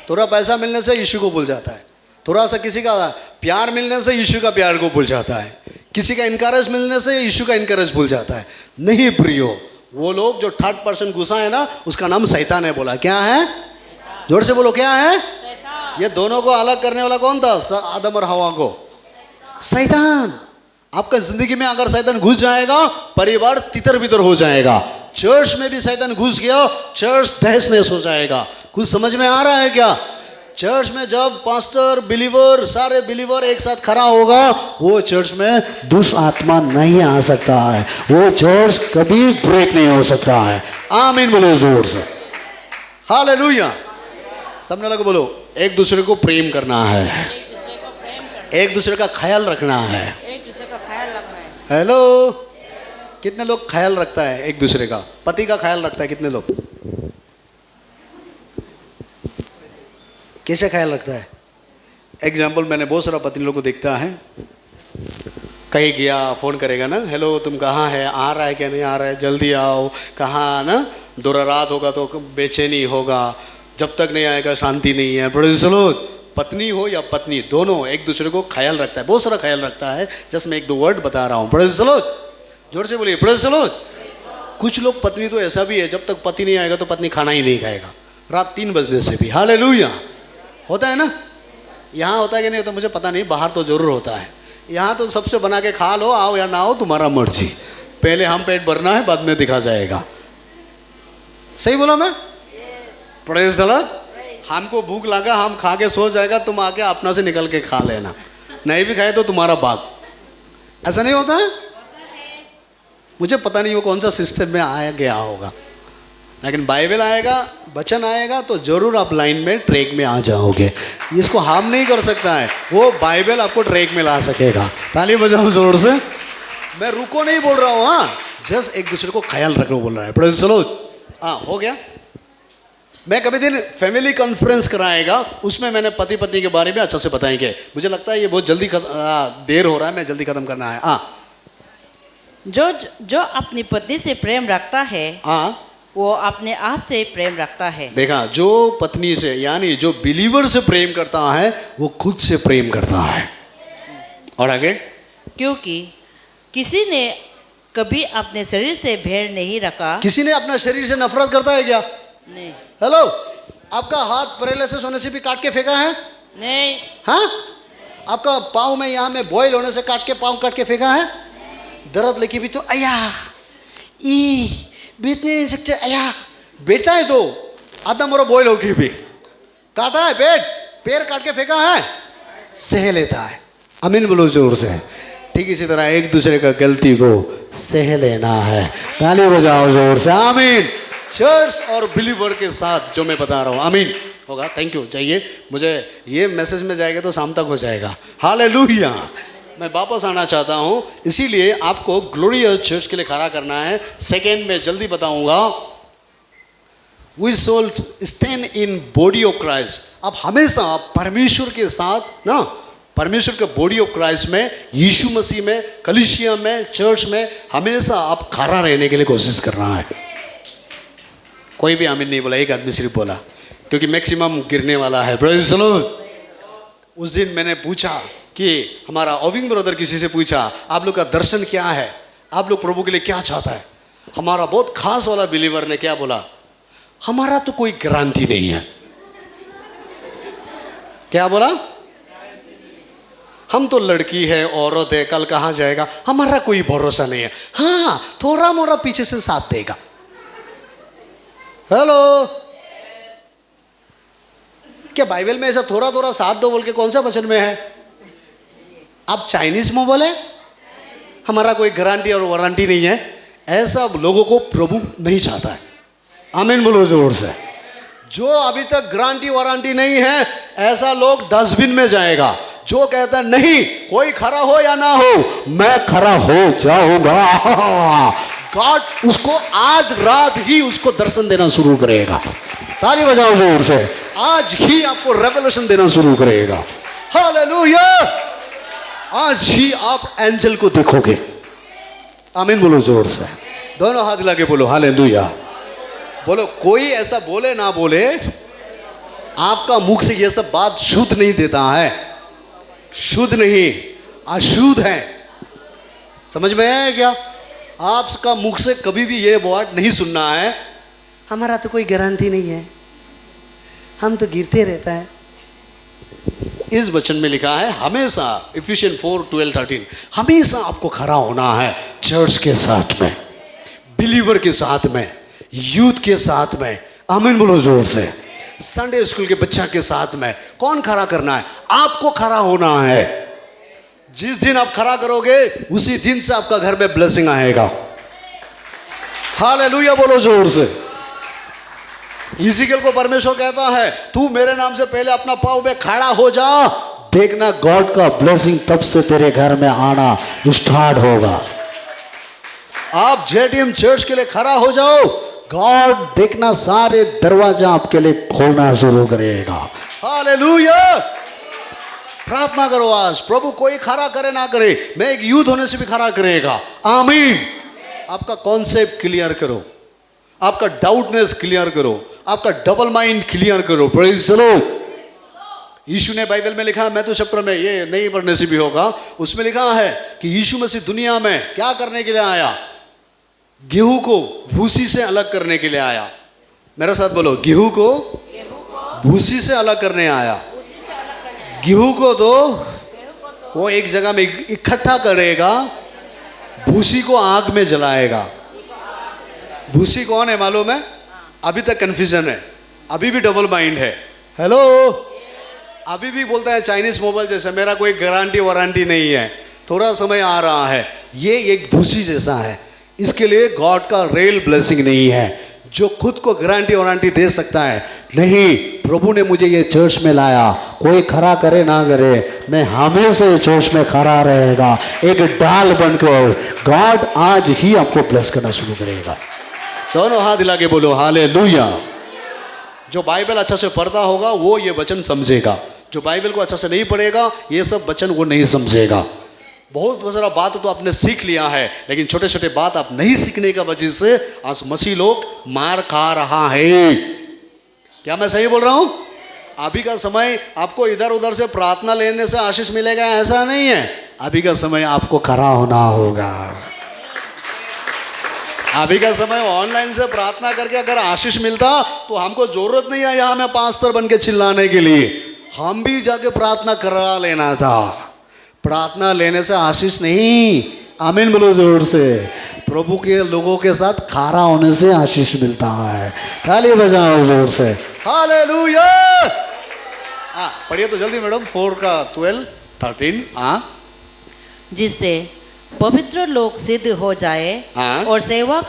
थोड़ा पैसा मिलने से यीशु को भूल जाता है, थोड़ा सा किसी का प्यार मिलने से यीशु का प्यार को भूल जाता है, किसी का इनकरेज मिलने से यीशु का इनकरेज भूल जाता है। नहीं प्रियो, वो लोग जो 3rd-person घुसा है ना, उसका नाम शैतान है। बोला क्या है? जोर से बोलो क्या है? ये दोनों को अलग करने वाला कौन था? आदम और हवा को शैतान। आपका जिंदगी में अगर शैतान घुस जाएगा, परिवार तितर बितर हो जाएगा। चर्च में भी शैतान घुस गया, चर्च तहस नहस हो जाएगा। कुछ समझ में आ रहा है क्या? चर्च में जब पास्टर बिलीवर सारे बिलीवर एक साथ खड़ा होगा, वो चर्च में दुष्ट आत्मा नहीं आ सकता है, वो चर्च कभी ब्रेक नहीं हो सकता है। आमीन बोलो जोर से, हालेलुया। सबने लोग बोलो, एक दूसरे को प्रेम करना है, एक दूसरे का ख्याल रखना है, एक दूसरे का ख्याल रखना है। हेलो, कितने लोग ख्याल रखता है एक दूसरे का? पति का ख्याल रखता है कितने लोग? कैसे ख्याल रखता है? एग्जाम्पल, मैंने बहुत सारा पत्नी लोग को देखता है, कहीं गया फ़ोन करेगा ना, हेलो तुम कहाँ है, आ रहा है क्या नहीं आ रहा है, जल्दी आओ, कहाँ ना, देर रात होगा तो बेचैनी होगा, जब तक नहीं आएगा शांति नहीं है। Praise the Lord. पत्नी हो या पत्नी, दोनों एक दूसरे को ख्याल रखता है, बहुत सारा ख्याल रखता है। जस्ट मैं 1-2 वर्ड बता रहा हूँ। प्रेज़ द लॉर्ड, जोर से बोलिए प्रेज़ द लॉर्ड। कुछ लोग पत्नी तो ऐसा भी है, जब तक पति नहीं आएगा तो पत्नी खाना ही नहीं खाएगा, रात 3 बजने से भी। हालेलुया। होता है ना? यहाँ होता है कि नहीं होता मुझे पता नहीं, बाहर तो जरूर होता है। यहाँ तो सबसे बना के खा लो, आओ या ना आओ तुम्हारा मर्जी, पहले हम पेट भरना है, बाद में दिखा जाएगा। सही बोला मैं? Praise the Lord. हमको भूख लगा, हम खा के सो जाएगा, तुम आके अपना से निकल के खा लेना, नहीं भी खाए तो तुम्हारा बाप। ऐसा नहीं होता है? मुझे पता नहीं वो कौन सा सिस्टम में आया गया होगा, लेकिन बाइबल आएगा, वचन आएगा तो जरूर आप लाइन में ट्रैक में आ जाओगे। इसको हम नहीं कर सकता है, वो बाइबल आपको ट्रैक में ला सकेगा। ताली बजाओ जोर से। मैं रुको नहीं बोल रहा हूँ, हाँ, जस्ट एक दूसरे को ख्याल रखना बोल रहा है। Praise the Lord. हाँ, हो गया। मैं कभी दिन फैमिली कॉन्फ्रेंस कराएगा, उसमें मैंने पति पत्नी के बारे में अच्छा से बताएंगे। मुझे लगता है ये बहुत जल्दी देर हो रहा है, मैं जल्दी खत्म करना है। हाँ, जो अपनी पत्नी से प्रेम रखता है, हाँ, वो अपने आप से प्रेम रखता है। देखा, जो पत्नी से यानी जो बिलीवर से प्रेम करता है वो खुद से प्रेम करता है। और आगे, क्योंकि किसी ने कभी अपने शरीर से भेड़ नहीं रखा। किसी ने अपना शरीर से नफरत करता है क्या? नहीं। हेलो, आपका हाथ पैरालिसिस होने से भी काट के फेंका है? नहीं। हाँ, आपका पाँव में यहाँ में बॉयल होने से पाँव काट के फेंका है? दर्द लेके भी तो अया ई बैठ नहीं सकते, अया बैठता है तो आधा मोरा बॉयल होके भी काटा है, पैर काट के फेंका है, सह लेता है। आमीन बोलो जोर से। ठीक इसी तरह एक दूसरे का गलती को सह लेना है। ताली बजाओ जोर से। आमीन। चर्च और बिलीवर के साथ जो मैं बता रहा हूँ, आमीन होगा। Thank you. जाइए, मुझे ये मैसेज में जाएगा तो शाम तक हो जाएगा। हालेलुया। मैं वापस आना चाहता हूं, इसीलिए आपको ग्लोरियस चर्च के लिए खड़ा करना है। सेकेंड में जल्दी बताऊंगा, we shall stand in body of Christ. आप हमेशा परमेश्वर के साथ ना, परमेश्वर के बॉडी ऑफ क्राइस्ट में, यीशु मसीह में, कलीसिया में, चर्च में हमेशा आप खड़ा रहने के लिए कोशिश कर रहा है। कोई भी आमीन नहीं बोला, एक आदमी सिर्फ बोला, क्योंकि मैक्सिमम गिरने वाला है। Praise the Lord. उस दिन मैंने पूछा कि हमारा ओविंग ब्रदर किसी से पूछा, आप लोग का दर्शन क्या है, आप लोग प्रभु के लिए क्या चाहता है। हमारा बहुत खास वाला बिलीवर ने क्या बोला, हमारा तो कोई गारंटी नहीं है। क्या बोला, हम तो लड़की है, औरत है, कल कहां जाएगा, हमारा कोई भरोसा नहीं है। हाँ, थोड़ा मोड़ा पीछे से साथ देगा। हेलो, क्या बाइबल में ऐसा थोड़ा थोड़ा साथ दो बोल के कौन सा वचन में है? आप चाइनीज में बोले हमारा कोई गारंटी और वारंटी नहीं है, ऐसा लोगों को प्रभु नहीं चाहता है। आमीन बोलो जोर से। जो अभी तक गारंटी वारंटी नहीं है, ऐसा लोग डस्टबिन में जाएगा। जो कहता है नहीं, कोई खड़ा हो या ना हो, मैं खड़ा हो जाऊंगा, गॉड उसको आज रात ही उसको दर्शन देना शुरू करेगा। ताली बजाओ जोर से। आज ही आपको रेवलेशन देना शुरू करेगा। हालेलुया। आज ही आप एंजल को देखोगे। आमीन बोलो जोर से। दोनों हाथ लगा के बोलो हालेलुया। बोलो, कोई ऐसा बोले ना बोले, आपका मुख से ये सब बात शुद्ध नहीं देता है। शुद्ध नहीं, अशुद्ध है। समझ में आया क्या? आपका मुख से कभी भी ये वर्ड नहीं सुनना है, हमारा तो कोई गारंटी नहीं है, हम तो गिरते रहता है। इस वचन में लिखा है हमेशा, इफिशियंस 4:12-13, हमेशा आपको खड़ा होना है चर्च के साथ में, बिलीवर के साथ में, यूथ के साथ में। आमीन बोलो जोर से। संडे स्कूल के बच्चा के साथ में। कौन खड़ा करना है? आपको खड़ा होना है। जिस दिन आप खड़ा करोगे उसी दिन से आपका घर में ब्लेसिंग आएगा। हालेलुया बोलो जोर से। इज़ीकियल को परमेश्वर कहता है, तू मेरे नाम से पहले अपना पाँव में खड़ा हो जा, देखना गॉड का ब्लेसिंग तब से तेरे घर में आना स्टार्ट होगा। आप जेटीएम चर्च के लिए खड़ा हो जाओ, गॉड देखना सारे दरवाजा आपके लिए खोलना शुरू करेगा। हालेलुया। प्रार्थना करो आज, प्रभु कोई खड़ा करे ना करे, मैं एक यूथ होने से भी खड़ा करेगा। आमीन। आपका कॉन्सेप्ट क्लियर करो, आपका डाउटनेस क्लियर करो, आपका डबल माइंड क्लियर करो। Praise the Lord. यीशु ने बाइबल में लिखा है, मैं तो चैप्टर में ये नहीं पढ़ने से भी होगा, उसमें लिखा है कि यीशु मसीह दुनिया में क्या करने के लिए आया? गेहूं को भूसी से अलग करने के लिए आया। मेरे साथ बोलो, गेहूं को भूसी से अलग करने आया। गेहूं को तो वो एक जगह में इकट्ठा करेगा, भूसी को आग में जलाएगा। भूसी कौन है मालूम है? अभी तक कंफ्यूजन है, अभी भी डबल माइंड है। हेलो, अभी भी बोलता है चाइनीज मोबाइल जैसे, मेरा कोई गारंटी वारंटी नहीं है, थोड़ा समय आ रहा है। ये एक भूसी जैसा है, इसके लिए गॉड का रियल ब्लेसिंग नहीं है, जो खुद को गारंटी वारंटी दे सकता है। नहीं, प्रभु ने मुझे ये चर्च में लाया, कोई खड़ा करे ना करे, मैं हमेशा चर्च में खड़ा रहेगा, एक डाल बनकर। गॉड आज ही आपको ब्लेस करना शुरू करेगा। दोनों हाथ हिला के बोलो हालेलुया। जो बाइबल अच्छा से पढ़ता होगा वो ये वचन समझेगा, जो बाइबल को अच्छा से नहीं पढ़ेगा ये सब वचन वो नहीं समझेगा। बहुत सारा बात तो आपने सीख लिया है, लेकिन छोटे छोटे बात आप नहीं सीखने का वजह से आज मसीह लोग मार खा रहा है। क्या मैं सही बोल रहा हूं? अभी का समय आपको इधर उधर से प्रार्थना लेने से आशीष मिलेगा ऐसा नहीं है। अभी का समय आपको खड़ा होना होगा। अभी का समय ऑनलाइन से प्रार्थना करके अगर आशीष मिलता तो हमको जरूरत नहीं है यहाँ में पास्टर बन के चिल्लाने के लिए, हम भी जाके प्रार्थना करा लेना था। प्रार्थना लेने से आशीष नहीं, आमीन बोलो जोर से। प्रभु के लोगों के साथ खड़ा होने से आशीष मिलता है। ताली बजाओ जोर से हालेलुया। पढ़िए तो जल्दी मैडम, 4:12-13। जिससे पवित्र लोग सिद्ध हो जाए और सेवा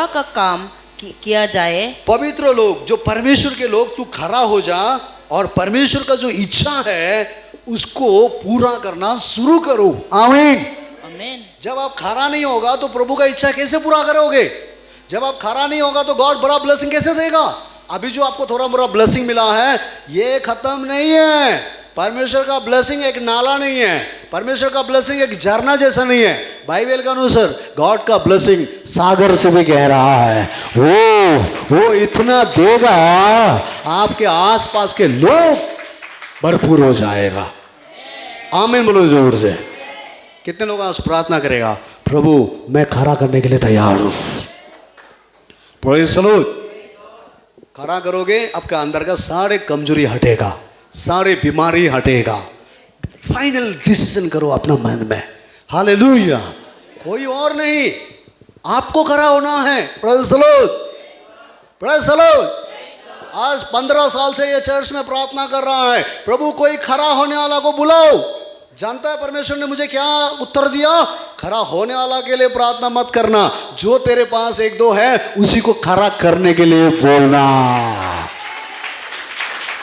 का काम किया जाए। पवित्र लोग, जो परमेश्वर के लोग, तू खड़ा हो जा और परमेश्वर का जो इच्छा है उसको पूरा करना शुरू करो। आमीन। आमीन। जब आप खरा नहीं होगा तो प्रभु का इच्छा कैसे पूरा करोगे? जब आप खरा नहीं होगा तो गॉड बड़ा ब्लेसिंग कैसे देगा? अभी जो आपको थोड़ा बड़ा ब्लेसिंग मिला है ये खत्म नहीं है। परमेश्वर का ब्लेसिंग एक नाला नहीं है, परमेश्वर का ब्लेसिंग एक झरना जैसा नहीं है। बाइबल के अनुसार गॉड का ब्लेसिंग सागर से भी गहरा है। वो इतना देगा आपके आसपास के लोग भरपूर हो जाएगा। आमीन बोलो जोर से। कितने लोग आज प्रार्थना करेगा, प्रभु मैं खरा करने के लिए तैयार हूं। Praise the Lord. खरा करोगे आपका अंदर का सारे कमजोरी हटेगा, सारे बीमारी हटेगा। फाइनल डिसीजन करो अपना मन में। हालेलुया। कोई और नहीं, आपको खरा होना है। Praise the Lord, praise the Lord. आज 15 साल से ये चर्च में प्रार्थना कर रहा है, प्रभु कोई खरा होने वाला को बुलाओ। जानता है परमेश्वर ने मुझे क्या उत्तर दिया? खरा होने वाला के लिए प्रार्थना मत करना, जो तेरे पास एक दो है उसी को खरा करने के लिए बोलना।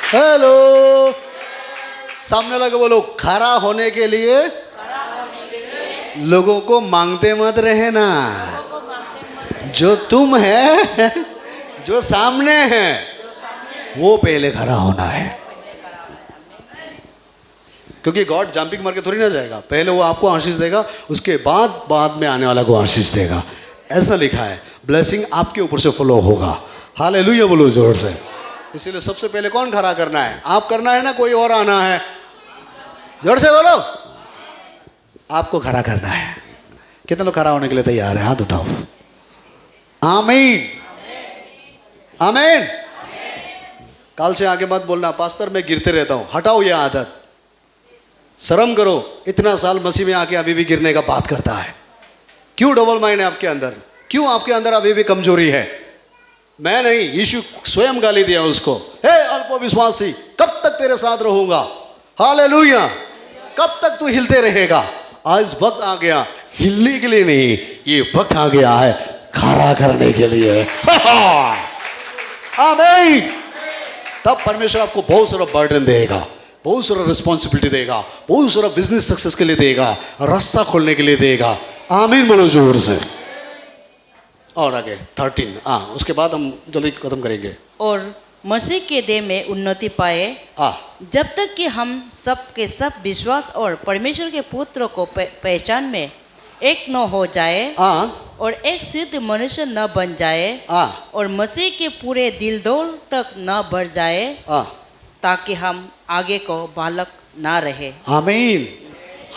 हेलो, सामने लगे बोलो, खरा होने के लिए लोगों को मांगते मत रहना। जो तुम है, जो सामने है, वो पहले खरा होना है। क्योंकि गॉड जंपिंग मार के थोड़ी ना जाएगा, पहले वो आपको आशीष देगा, उसके बाद में आने वाला को आशीष देगा। ऐसा लिखा है, ब्लेसिंग आपके ऊपर से फ्लो होगा। हालेलुया बोलो जोर से। इसीलिए सबसे पहले कौन खरा करना है? आप करना है ना, कोई और आना है? जोर से बोलो, आपको खरा करना है। कितने लोग खरा होने के लिए तैयार है? हाथ उठाओ। आमीन, आमीन। कल से आगे मत बोलना पास्टर मैं गिरते रहता हूं। हटाओ ये आदत, शर्म करो। इतना साल मसीह में आके अभी भी गिरने का बात करता है। क्यों डबल माइंड है आपके अंदर? क्यों आपके अंदर अभी भी कमजोरी है? मैं नहीं, यीशु स्वयं गाली दिया उसको, हे अल्पविश्वासी, कब तक तेरे साथ रहूंगा? हालेलुया। कब तक तू हिलते रहेगा? आज वक्त आ गया हिलने के लिए नहीं, ये वक्त आ गया है खरा करने के लिए। आमीन। तब परमेश्वर आपको बहुत सारा बर्डन देगा, बहुत सारा रिस्पॉन्सिबिलिटी देगा, बहुत सारा बिजनेस सक्सेस के लिए देगा, रास्ता खोलने के लिए देगा। आमीन बोलो जोर से। और आगे 13, उसके बाद हम जल्दी खत्म करेंगे। और मसीह के देह में उन्नति पाए, जब तक कि हम सब के सब विश्वास और परमेश्वर के पुत्र को पहचान में एक न हो जाए, और एक सिद्ध मनुष्य न बन जाए, और मसीह के पूरे दिल दौल तक न बढ़ जाए, ताकि हम आगे को बालक ना रहे। आमीन।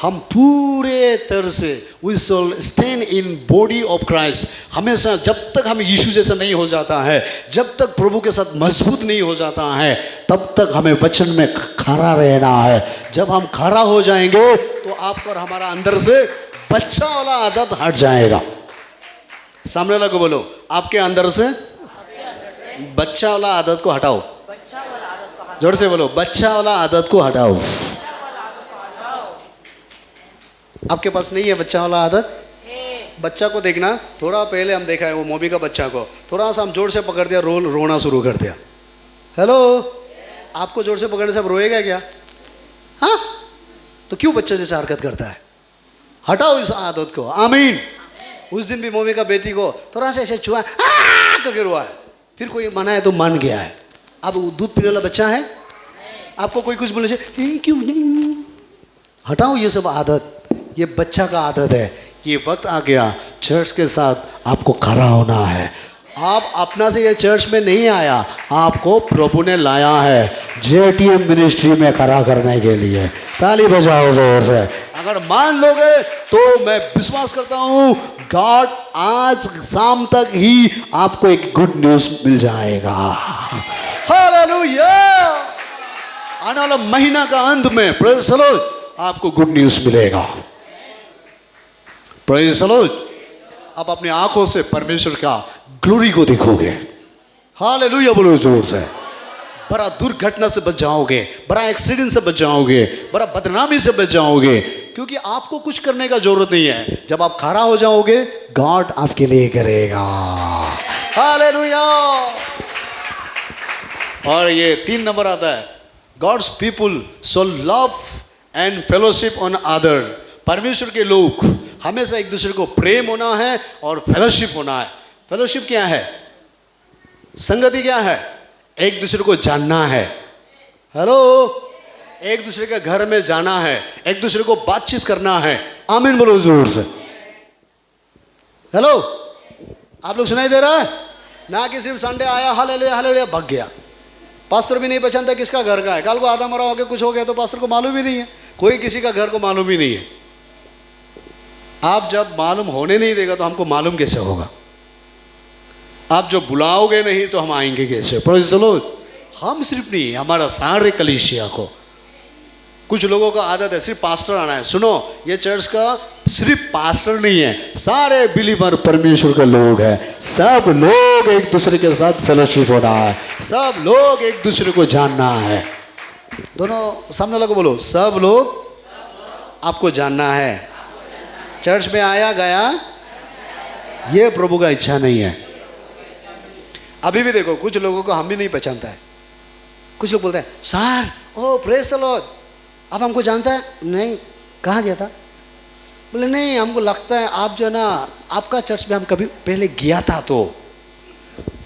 हम पूरे तरह से we shall stand in body of Christ। हमेशा जब तक हम यीशु जैसा नहीं हो जाता है, जब तक प्रभु के साथ मजबूत नहीं हो जाता है, तब तक हमें वचन में खरा रहना है। जब हम खरा हो जाएंगे तो आपको और हमारा अंदर से बच्चा वाला आदत हट जाएगा। सामने वाला को बोलो, आपके अंदर से बच्चा वाला आदत को हटाओ। जोर से बोलो, बच्चा वाला आदत को हटाओ। आपके पास नहीं है बच्चा वाला आदत? बच्चा को देखना, थोड़ा पहले हम देखा है वो मोबी का बच्चा को, थोड़ा सा हम जोर से पकड़ दिया, रोना शुरू कर दिया। हेलो, आपको जोर से पकड़ने से अब रोएगा क्या? हाँ, तो क्यों बच्चा जैसे हरकत करता है? हटाओ इस आदत को। आमीन। उस दिन भी मोबी का बेटी को थोड़ा सा ऐसे छुआ करके रोआ है, फिर कोई मना है तो मान गया है। अब दूध पीने वाला बच्चा है, आपको कोई कुछ बोले क्यों नहीं? हटाओ ये सब आदत, ये बच्चा का आदत है। ये वक्त आ गया चर्च के साथ आपको खरा होना है। आप अपना से ये चर्च में नहीं आया, आपको प्रभु ने लाया है JTM मिनिस्ट्री में खरा करने के लिए। ताली बजाओ जोर से। अगर मान लोगे तो मैं विश्वास करता हूँ गॉड आज शाम तक ही आपको एक गुड न्यूज़ मिल जाएगा। हालेलुया। आने वाला महीना का अंत में प्रेज़ द लॉर्ड आपको गुड न्यूज़ मिलेगा। Praise the lord. आप अपनी आंखों से परमेश्वर का ग्लोरी को देखोगे। हालेलुया बोलो जोर से। बड़ा दुर्घटना से बच जाओगे, बड़ा एक्सीडेंट से बच जाओगे, बड़ा बदनामी से बच जाओगे, क्योंकि आपको कुछ करने का जरूरत नहीं है। जब आप खरा हो जाओगे गॉड आपके लिए करेगा। हालेलुया। और ये 3 नंबर आता है, God's people shall love and fellowship on other. परमेश्वर के लोग हमेशा एक दूसरे को प्रेम होना है और फेलोशिप होना है। फेलोशिप क्या है? संगति क्या है? एक दूसरे को जानना है। हेलो, एक दूसरे के घर में जाना है, एक दूसरे को बातचीत करना है। आमीन बोलो जोर से। हेलो, आप लोग सुनाई दे रहा है ना? कि सिर्फ संडे आया हालेलुया हालेलुया भाग गया। पास्टर भी नहीं पहचानता किसका घर का है। कल को आधा मरा हो गया, कुछ हो गया तो पास्टर को मालूम ही नहीं है, कोई किसी का घर को मालूम ही नहीं है। आप जब मालूम होने नहीं देगा तो हमको मालूम कैसे होगा? आप जो बुलाओगे नहीं तो हम आएंगे कैसे? Praise the Lord. हम सिर्फ नहीं, हमारा सारे कलीसिया को। कुछ लोगों का आदत है सिर्फ पास्टर आना है। सुनो, ये चर्च का सिर्फ पास्टर नहीं है, सारे बिलीवर परमेश्वर के लोग हैं। सब लोग एक दूसरे के साथ फेलोशिप होना है, सब लोग एक दूसरे को जानना है। दोनों सामने वाले को बोलो, सब लोग आपको जानना है। चर्च में आया गया ये प्रभु का इच्छा नहीं है। अभी भी देखो, कुछ लोगों को हम भी नहीं पहचानता है। कुछ लोग बोलते हैं sir oh praise the lord, आप हमको जानता है? नहीं, कहाँ गया था? बोले नहीं, हमको लगता है आप जो ना, आपका चर्च में हम कभी पहले गया था तो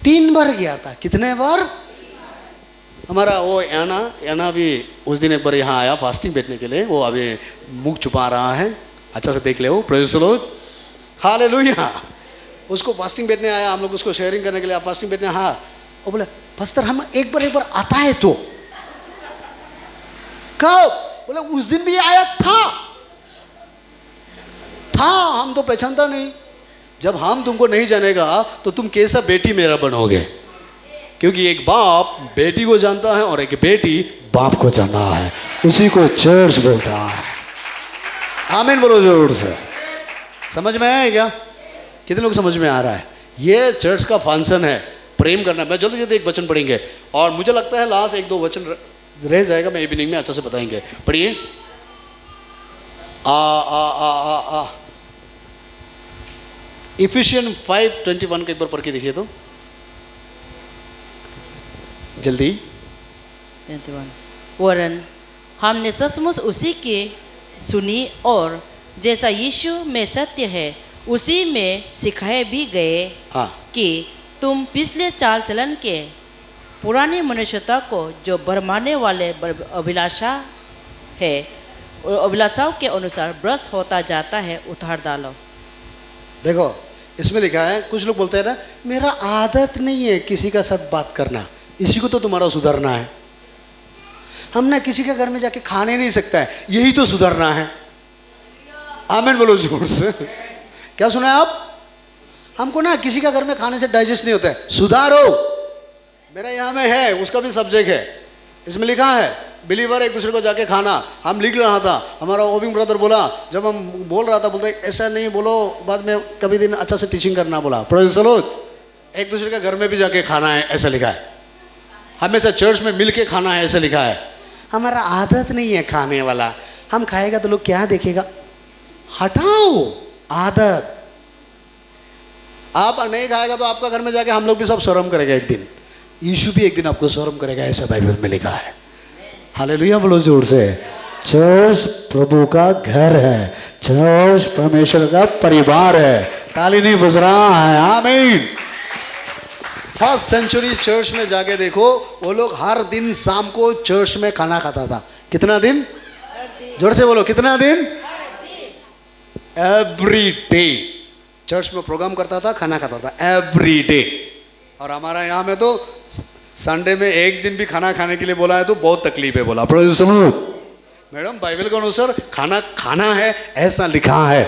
3 बार गया था। कितने बार? हमारा वो याना भी उस दिन एक बार यहाँ आया फास्टिंग बैठने के लिए। वो अभी मुख छुपा रहा है, अच्छा से देख ले। वो प्रेज़ द लॉर्ड, हालेलुया। उसको फास्टिंग बैठने आया, हम लोग उसको शेयरिंग करने के लिए। आप फास्टिंग बैठने? हाँ। वो बोले पास्टर हम एक बार आता है तो। कब? बोले उस दिन भी आया था, हम तो पहचानता नहीं। जब हम तुमको नहीं जानेगा तो तुम कैसा बेटी मेरा बनोगे? क्योंकि एक बाप बेटी को जानता है और एक बेटी बाप को जानना है, उसी को चर्च बोलता है। आमीन बोलो जोर से। समझ में आया क्या? कितने लोग समझ में आ रहा है? ये चर्च का फंक्शन है, प्रेम करना। मैं जल्दी जल्दी एक वचन पढ़ेंगे और मुझे लगता है लास्ट 1-2 वचन रह जाएगा, मैं इवनिंग में अच्छा से बताएंगे। पढ़िए। इफिशियन 5:21 को एक बार पढ़ के देखिए तो जल्दी। 21। वरन हमने सचमुच उसी की सुनी और जैसा यीशु में सत्य है उसी में सिखाए भी गए कि तुम पिछले चाल चलन के पुरानी मनुष्यता को जो भरमाने वाले अभिलाषा है और अभिलाषाओं के अनुसार भ्रष्ट होता जाता है उतार डालो। देखो इसमें लिखा है, कुछ लोग बोलते हैं ना मेरा आदत नहीं है किसी का साथ बात करना, इसी को तो तुम्हारा सुधरना है। हम ना किसी के घर में जाके खाने नहीं सकता है, यही तो सुधरना है। आमीन बोलो जोर से। क्या सुना है आप? हमको ना किसी का घर में खाने से डाइजेस्ट नहीं होता है, सुधारो। मेरा यहाँ में है, उसका भी सब्जेक्ट है, इसमें लिखा है बिलीवर एक दूसरे को जाके खाना। हम लिख रहा था, हमारा ओबिंग ब्रदर बोला, जब हम बोल रहा था, बोलते ऐसा नहीं बोलो, बाद में कभी दिन अच्छा से टीचिंग करना बोला। Praise the Lord. एक दूसरे के घर में भी जाके खाना है ऐसा लिखा है, हमेशा चर्च में मिल के खाना है ऐसा लिखा है। हमारा आदत नहीं है खाने वाला, हम खाएगा तो लोग क्या देखेगा? हटाओ आदत। आप नहीं खाएगा तो आपका घर में जाके हम लोग भी सब शर्म करेगा एक दिन, यीशु भी एक दिन आपको शर्म करेगा, ऐसा बाइबल में लिखा है। हालेलुया बोलो जोर से। चर्च प्रभु का घर है, चर्च परमेश्वर का परिवार है। ताली नहीं बज रहा है? आमीन। फर्स्ट सेंचुरी चर्च में जाके देखो, वो लोग हर दिन शाम को चर्च में खाना खाता था। कितना दिन? जोर से बोलो, कितना दिन? एवरी डे चर्च में प्रोग्राम करता था, खाना खाता था एवरी डे। और हमारा यहाँ में तो संडे में एक दिन भी खाना खाने के लिए बोला है तो बहुत तकलीफ है। बोला praise the Lord. Madam Bible के अनुसार खाना खाना है ऐसा लिखा है।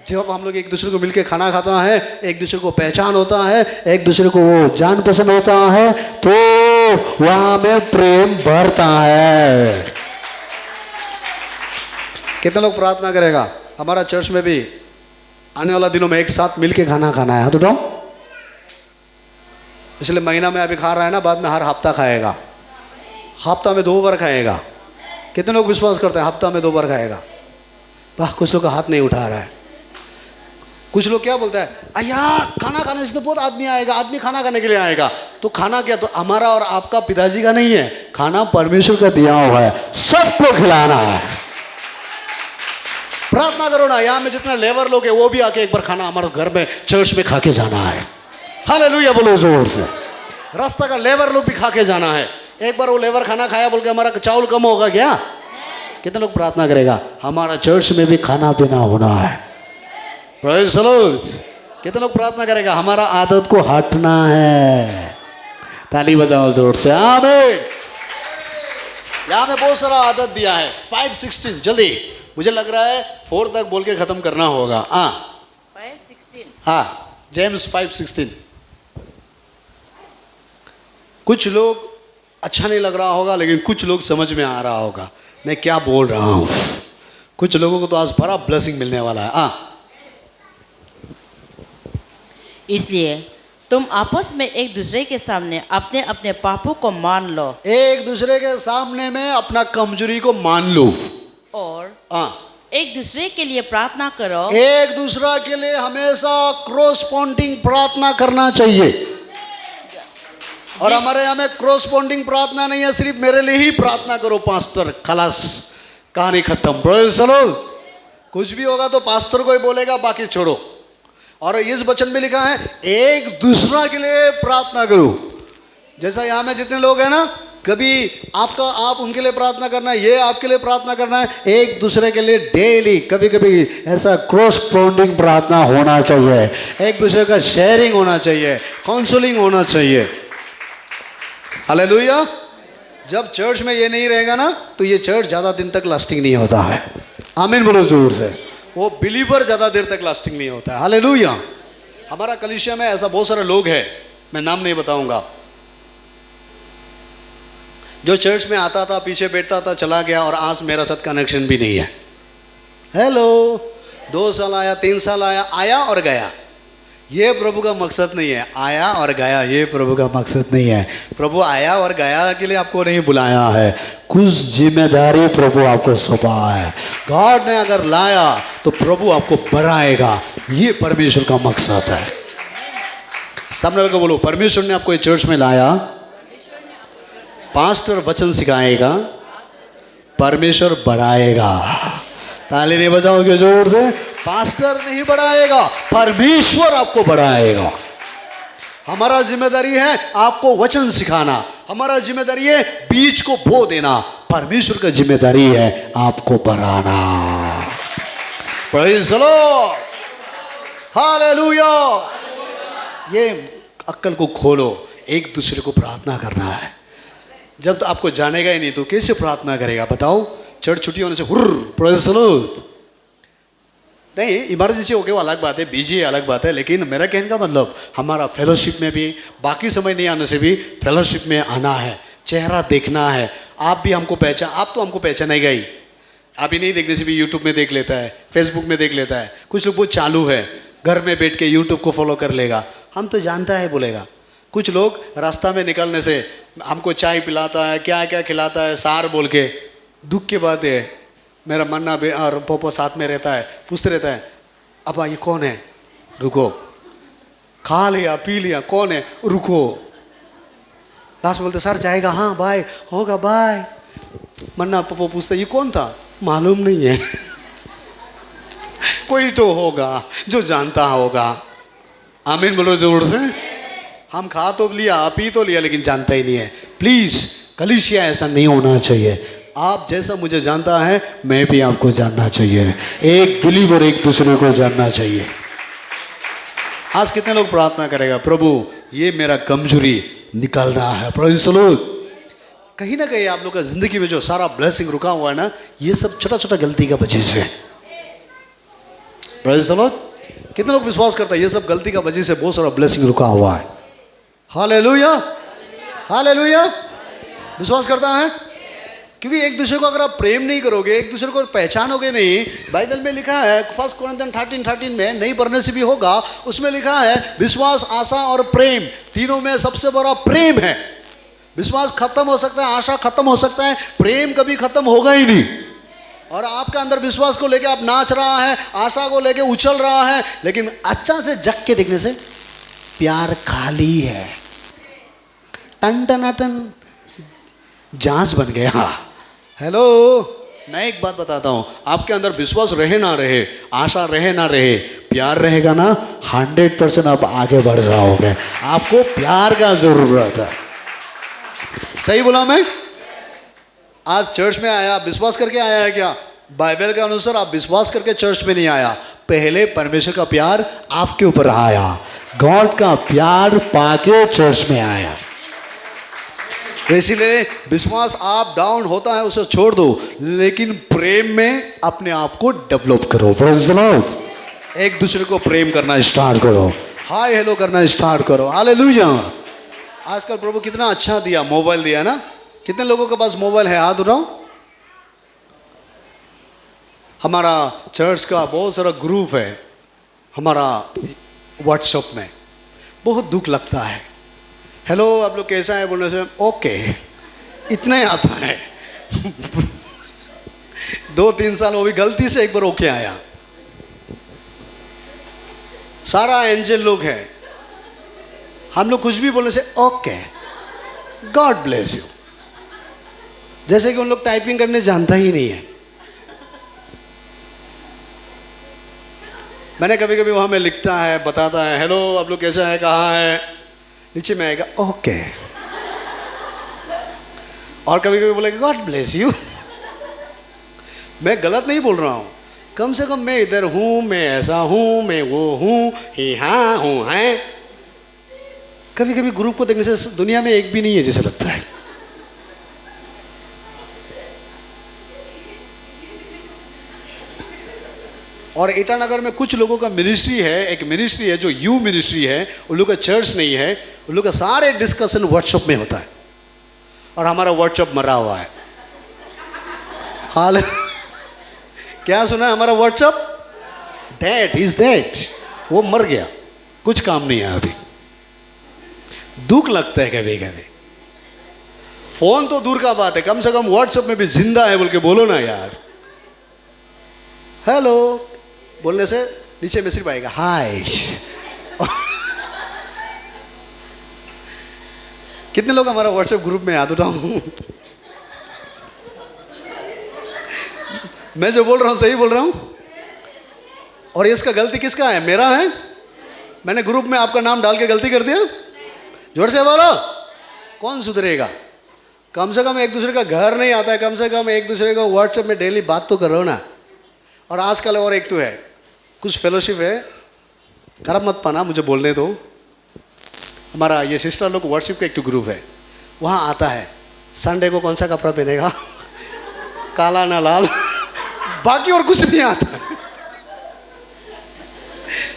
जब हम लोग एक दूसरे को मिलके खाना खाता है, एक दूसरे को पहचान होता है, एक दूसरे को वो जान पसंद होता है, तो वहां में प्रेम बढ़ता है। कितने लोग प्रार्थना करेगा हमारा चर्च में भी आने वाला दिनों में एक साथ मिलके खाना खाना है? हाथ उठाओ। इसलिए महीना में अभी खा रहा है ना, बाद में हर हफ्ता खाएगा, हफ्ता में 2 बार खाएगा। कितने लोग विश्वास करते हैं हफ्ता में 2 बार खाएगा? वाह, कुछ लोग का हाथ नहीं उठा रहा है। कुछ लोग क्या बोलता है, अया खाना खाने से तो बहुत आदमी आएगा, आदमी खाना खाने के लिए आएगा। तो खाना क्या? तो हमारा और आपका पिताजी का नहीं है, खाना परमेश्वर का दिया हुआ है, सबको खिलाना है। प्रार्थना करो ना। यहाँ में जितने लेबर लोग हैं वो भी आके एक बार खाना हमारे घर में चर्च में खा के जाना है। हालेलुया बोलो जोर से। रास्ता का लेबर लोग भी खा के जाना है। एक बार वो लेबर खाना खाया बोल के हमारा चावल कम होगा क्या? कितने लोग प्रार्थना करेगा हमारा चर्च में भी खाना पीना होना है? Praise the Lord. कितने लोग प्रार्थना करेगा हमारा आदत को हटना है? ताली बजाओ जोर से आमीन। यहाँ में बहुत सारा आदत दिया है। 5:16 जल्दी, मुझे लग रहा है 4 तक बोल के खत्म करना होगा। 5:16 जेम्स 5:16। कुछ लोग अच्छा नहीं लग रहा होगा लेकिन कुछ लोग समझ में आ रहा होगा मैं क्या बोल रहा हूं। कुछ लोगों को तो आज बड़ा ब्लेसिंग मिलने वाला है। इसलिए तुम आपस में एक दूसरे के सामने अपने अपने पापों को मान लो। एक दूसरे के सामने में अपना कमजोरी को मान लो और एक दूसरे के लिए प्रार्थना करो। एक दूसरा के लिए हमेशा क्रॉसपॉन्डिंग प्रार्थना करना चाहिए। और हमारे यहाँ में क्रॉसपॉन्डिंग प्रार्थना नहीं है सिर्फ मेरे लिए ही प्रार्थना करो पास्टर, खलास, कहानी खत्म। Praise the Lord. कुछ भी होगा तो पास्टर को ही बोलेगा, बाकी छोड़ो। और इस वचन में लिखा है एक दूसरा के लिए प्रार्थना करो। जैसा यहाँ में जितने लोग हैं ना, कभी आप उनके लिए प्रार्थना करना है, ये आपके लिए प्रार्थना करना है, एक दूसरे के लिए डेली कभी कभी ऐसा क्रॉसपॉन्डिंग प्रार्थना होना चाहिए। एक दूसरे का शेयरिंग होना चाहिए, काउंसलिंग होना चाहिए। हालेलुया। जब चर्च में ये नहीं रहेगा ना तो ये चर्च ज़्यादा दिन तक लास्टिंग नहीं होता है। आमीन बोलो जोर से। वो बिलीवर ज़्यादा देर तक लास्टिंग नहीं होता है। हालेलुया। हमारा कलीसिया में ऐसा बहुत सारे लोग हैं, मैं नाम नहीं बताऊंगा, जो चर्च में आता था, पीछे बैठता था, चला गया और आज मेरा साथ कनेक्शन भी नहीं है। हेलो, 2 साल आया, 3 साल आया और गया। ये प्रभु का मकसद नहीं है। आया और गया ये प्रभु का मकसद नहीं है। प्रभु आया और गया के लिए आपको नहीं बुलाया है, कुछ जिम्मेदारी प्रभु आपको सौंपा है। गॉड ने अगर लाया तो प्रभु आपको बढ़ाएगा, ये परमेश्वर का मकसद है। सामने वाले को बोलो परमेश्वर ने आपको चर्च में लाया, पास्टर वचन सिखाएगा, परमेश्वर बढ़ाएगा। ताली नहीं बजाओगे जोर से? पास्टर नहीं बढ़ाएगा, परमेश्वर आपको बढ़ाएगा। हमारा जिम्मेदारी है आपको वचन सिखाना, हमारा जिम्मेदारी है बीज को बो देना, परमेश्वर का जिम्मेदारी है आपको बढ़ाना। Praise the Lord. हालेलुया। ये अक्ल को खोलो, एक दूसरे को प्रार्थना करना है। जब तो आपको जानेगा ही नहीं तो कैसे प्रार्थना करेगा बताओ? चर्च छुट्टी होने से प्रेज़ द लॉर्ड नहीं, इमरजेंसी हो गया वो अलग बात है, बिजी अलग बात है, लेकिन मेरा कहने का मतलब हमारा फेलोशिप में भी, बाकी समय नहीं आने से भी फेलोशिप में आना है, चेहरा देखना है। आप भी हमको आप तो हमको पहचानेगा ही। आप ही नहीं देखने से भी यूट्यूब में देख लेता है, फेसबुक में देख लेता है। कुछ लोग वो चालू है, घर में बैठ के यूट्यूब को फॉलो कर लेगा, हम तो जानता है बोलेगा। कुछ लोग रास्ता में निकलने से हमको चाय पिलाता है, क्या क्या खिलाता है, सार बोल के। दुख की बात है, मेरा मन्ना और पोपो साथ में रहता है, पूछते रहता है अब ये कौन है, रुको, खा लिया पी लिया, कौन है, रुको। लास्ट बोलते सर जाएगा, हाँ बाय होगा बाय। मन्ना पोपो पूछते ये कौन था, मालूम नहीं है कोई तो होगा जो जानता होगा। आमीन बोलो जोर से। हम खा तो लिया, पी तो लिया, लेकिन जानता ही नहीं है। प्लीज कलीसिया ऐसा नहीं होना चाहिए। आप जैसा मुझे जानता है मैं भी आपको जानना चाहिए। एक बिलीवर एक दूसरे को जानना चाहिए। आज कितने लोग प्रार्थना करेगा प्रभु ये मेरा कमजोरी निकल रहा है। Praise the Lord. कहीं ना कहीं आप लोग का जिंदगी में जो सारा ब्लेसिंग रुका हुआ है ना, ये सब छोटा छोटा गलती का वजह से। Praise the Lord. कितने लोग विश्वास करता है ये सब गलती का वजह से बहुत सारा ब्लेसिंग रुका हुआ है? Hallelujah, hallelujah. विश्वास करता है? क्योंकि एक दूसरे को अगर आप प्रेम नहीं करोगे, एक दूसरे को पहचानोगे नहीं। बाइबल में लिखा है 1 कोरिन्थियन 13:13 में, नहीं पढ़ने से भी होगा, उसमें लिखा है विश्वास, आशा और प्रेम, तीनों में सबसे बड़ा प्रेम है। विश्वास खत्म हो सकता है, आशा खत्म हो सकता है, प्रेम कभी खत्म होगा ही नहीं। और आपका अंदर विश्वास को लेके आप नाच रहा है, आशा को लेके उछल रहा है, लेकिन अच्छा से जग के देखने से प्यार खाली है, टन टन टन जांच बन गया। हेलो, मैं एक बात बताता हूं, आपके अंदर विश्वास रहे ना रहे, आशा रहे ना रहे, प्यार रहेगा ना, 100% आप आगे बढ़ जाओगे। आपको प्यार का जरूरत है। सही बोला मैं? आज चर्च में आया विश्वास करके आया है क्या? बाइबल के अनुसार आप विश्वास करके चर्च में नहीं आया, पहले परमेश्वर का प्यार आपके ऊपर आया, गॉड का प्यार पाके चर्च में आया। इसीलिए विश्वास आप डाउन होता है उसे छोड़ दो, लेकिन प्रेम में अपने आप को डेवलप करो। Praise the Lord. एक दूसरे को प्रेम करना स्टार्ट करो, हाय हेलो करना स्टार्ट करो। हालेलुया। आजकल प्रभु कितना अच्छा दिया, मोबाइल दिया ना। कितने लोगों के पास मोबाइल है? हाथ उठाओ। हमारा चर्च का बहुत सारा ग्रुप है हमारा व्हाट्सएप में। बहुत दुख लगता है, हेलो आप लोग कैसा है बोलने से ओके इतना ही आता है। 2-3 साल वो भी गलती से एक बार ओके आया। सारा एंजल लोग हैं, हम लोग कुछ भी बोलने से ओके गॉड ब्लेस यू, जैसे कि उन लोग टाइपिंग करने जानता ही नहीं है। मैंने कभी कभी वहां में लिखता है, बताता है हेलो आप लोग कैसा है, कहाँ है, नीचे में आएगा ओके, और कभी कभी बोलेगा गॉड ब्लेस यू। मैं गलत नहीं बोल रहा हूं, कम से कम मैं इधर हूं, मैं ऐसा हूं, मैं वो हूं, हाँ हूं है। कभी कभी ग्रुप को देखने से दुनिया में एक भी नहीं है जैसे लगता है। और ईटानगर में कुछ लोगों का मिनिस्ट्री है, एक मिनिस्ट्री है जो यू मिनिस्ट्री है, उन लोगों का चर्च नहीं है, उन लोगों का सारे डिस्कशन व्हाट्सएप में होता है, और हमारा व्हाट्सएप मरा हुआ है। हाल क्या सुना है? हमारा व्हाट्सएप डेट इज डेट, वो मर गया, कुछ काम नहीं है अभी। दुख लगता है कभी कभी। फोन तो दूर का बात है, कम से कम व्हाट्सएप में भी जिंदा है बोल के बोलो ना यार। हेलो बोलने से नीचे में सिर्फ आएगा हाय। कितने लोग हमारा व्हाट्सएप ग्रुप में याद उठाऊं? मैं जो बोल रहा हूं सही बोल रहा हूं? और इसका गलती किसका है? मेरा है? मैंने ग्रुप में आपका नाम डाल के गलती कर दिया? जोर से बोलो। कौन सुधरेगा? कम से कम एक दूसरे का घर नहीं आता है, कम से कम एक दूसरे को व्हाट्सएप में डेली बात तो करो ना। और आजकल और एक तो है, कुछ फेलोशिप है, खराब मत पाना, मुझे बोलने दो। हमारा ये सिस्टर लोग व्हाट्सएप का एक तो ग्रुप है, वहाँ आता है संडे को कौन सा कपड़ा पहनेगा, काला ना लाल, बाकी और कुछ नहीं आता है,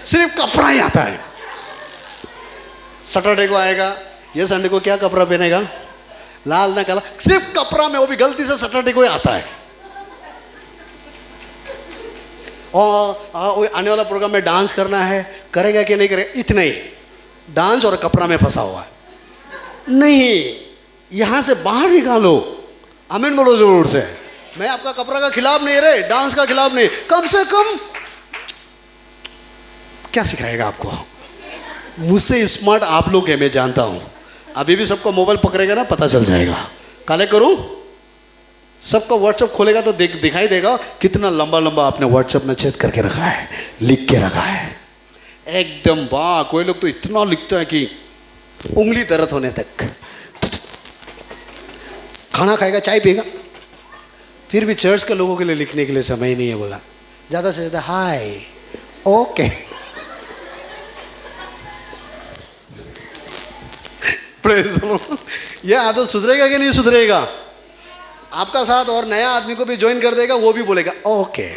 सिर्फ कपड़ा ही आता है। सैटरडे को आएगा, ये संडे को क्या कपड़ा पहनेगा, लाल ना काला, सिर्फ कपड़ा में, वो भी गलती से सैटरडे को ही आता है। और आने वाला प्रोग्राम में डांस करना है, करेगा कि नहीं करेगा, इतना ही डांस और कपड़ा में फंसा हुआ है। नहीं, यहां से बाहर निकालो। आमीन बोलो जरूर से। मैं आपका कपड़ा का खिलाफ नहीं रहे, डांस का खिलाफ नहीं, कम से कम क्या सिखाएगा आपको? मुझसे स्मार्ट आप लोग हैं, मैं जानता हूं। अभी भी सबको मोबाइल पकड़ेगा ना, पता चल जाएगा। काले करूं, सबका व्हाट्सएप खोलेगा तो दिखाई देगा कितना लंबा लंबा आपने व्हाट्सएप में छेद करके रखा है, लिख के रखा है एकदम। वाह, कोई लोग तो इतना लिखता है कि उंगली दर्द होने तक। खाना खाएगा, चाय पिएगा, फिर भी चर्च के लोगों के लिए लिखने के लिए समय नहीं है। बोला ज्यादा से ज्यादा हाय ओके। ये आदत सुधरेगा कि नहीं सुधरेगा? आपका साथ और नया आदमी को भी ज्वाइन कर देगा, वो भी बोलेगा ओके।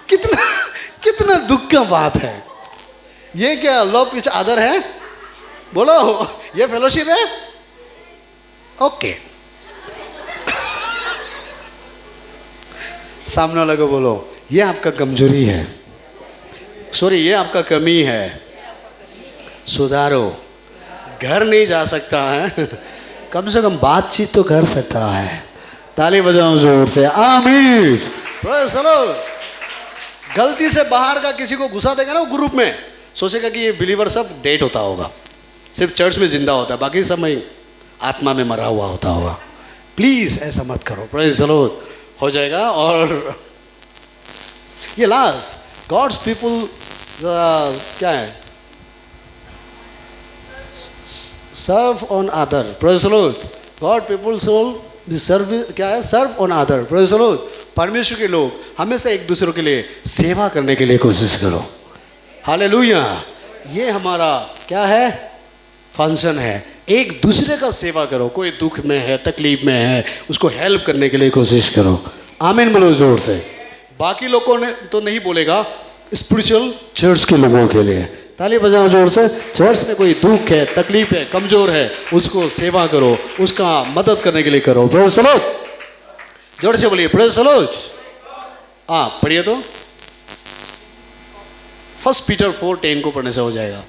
कितना कितना दुख का बात है। ये क्या लव पिच आदर है? बोलो, ये फेलोशिप है? ओके। सामने वाले को बोलो, ये आपका कमजोरी है, सॉरी ये आपका कमी है, सुधारो। घर नहीं जा सकता है, कम से कम बातचीत तो कर सकता है। ताली बजाओ जोर से, आमीन। चलो, गलती से बाहर का किसी को घुसा देगा ना वो ग्रुप में, सोचेगा कि ये बिलीवर सब डेट होता होगा, सिर्फ चर्च में जिंदा होता है, बाकी समय आत्मा में मरा हुआ होता होगा। प्लीज ऐसा मत करो। Praise the Lord. हो जाएगा। और ये लास्ट गॉड्स पीपल क्या है, serve on other. Praise the Lord. God people soul serve क्या है, serve on other. Praise the Lord. परमेश्वर के लोग हमेशा एक दूसरे के लिए सेवा करने के लिए कोशिश करो। हालेलुया। ये हमारा क्या है, फंक्शन है। एक दूसरे का सेवा करो। कोई दुख में है, तकलीफ में है, उसको हेल्प करने के लिए कोशिश करो। आमीन बोलो जोर से। बाकी लोगों ने तो नहीं बोलेगा, स्पिरिचुअल चर्च के लोगों के लिए ताली बजाओ जोर से। चर्च में कोई दुख है, तकलीफ है, कमजोर है, उसको सेवा करो, उसका मदद करने के लिए करो। Praise the Lord. जोर से बोलिए प्रेज़ द लॉर्ड। हाँ पढ़िए तो 1 पीटर 4:10 को पढ़ने से हो जाएगा।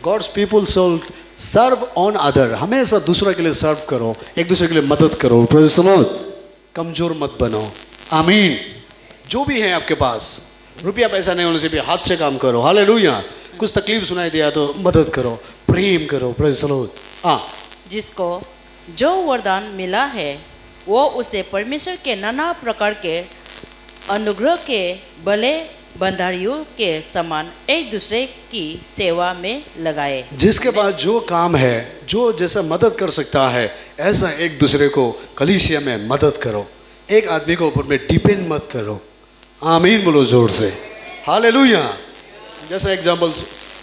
God's people soul serve on other. हमेशा दूसरा के लिए सर्व करो, एक दूसरे के लिए मदद करो। Praise the Lord. कमजोर मत बनो। आमीन। जो भी है आपके पास, रुपया पैसा नहीं होने से भी हाथ से काम करो। हालेलुया। कुछ तकलीफ सुनाई दिया तो मदद करो, प्रेम करो। Praise the Lord. हाँ। जिसको जो वरदान मिला है वो उसे परमेश्वर के नाना प्रकार के अनुग्रह के भले बंधारियों के समान एक दूसरे की सेवा में लगाए। जिसके पास जो काम है, जो जैसा मदद कर सकता है, ऐसा एक दूसरे को कलीसिया में मदद करो। एक आदमी को ऊपर में डिपेंड मत करो। आमीन बोलो जोर से। हालेलुया। जैसा एग्जाम्पल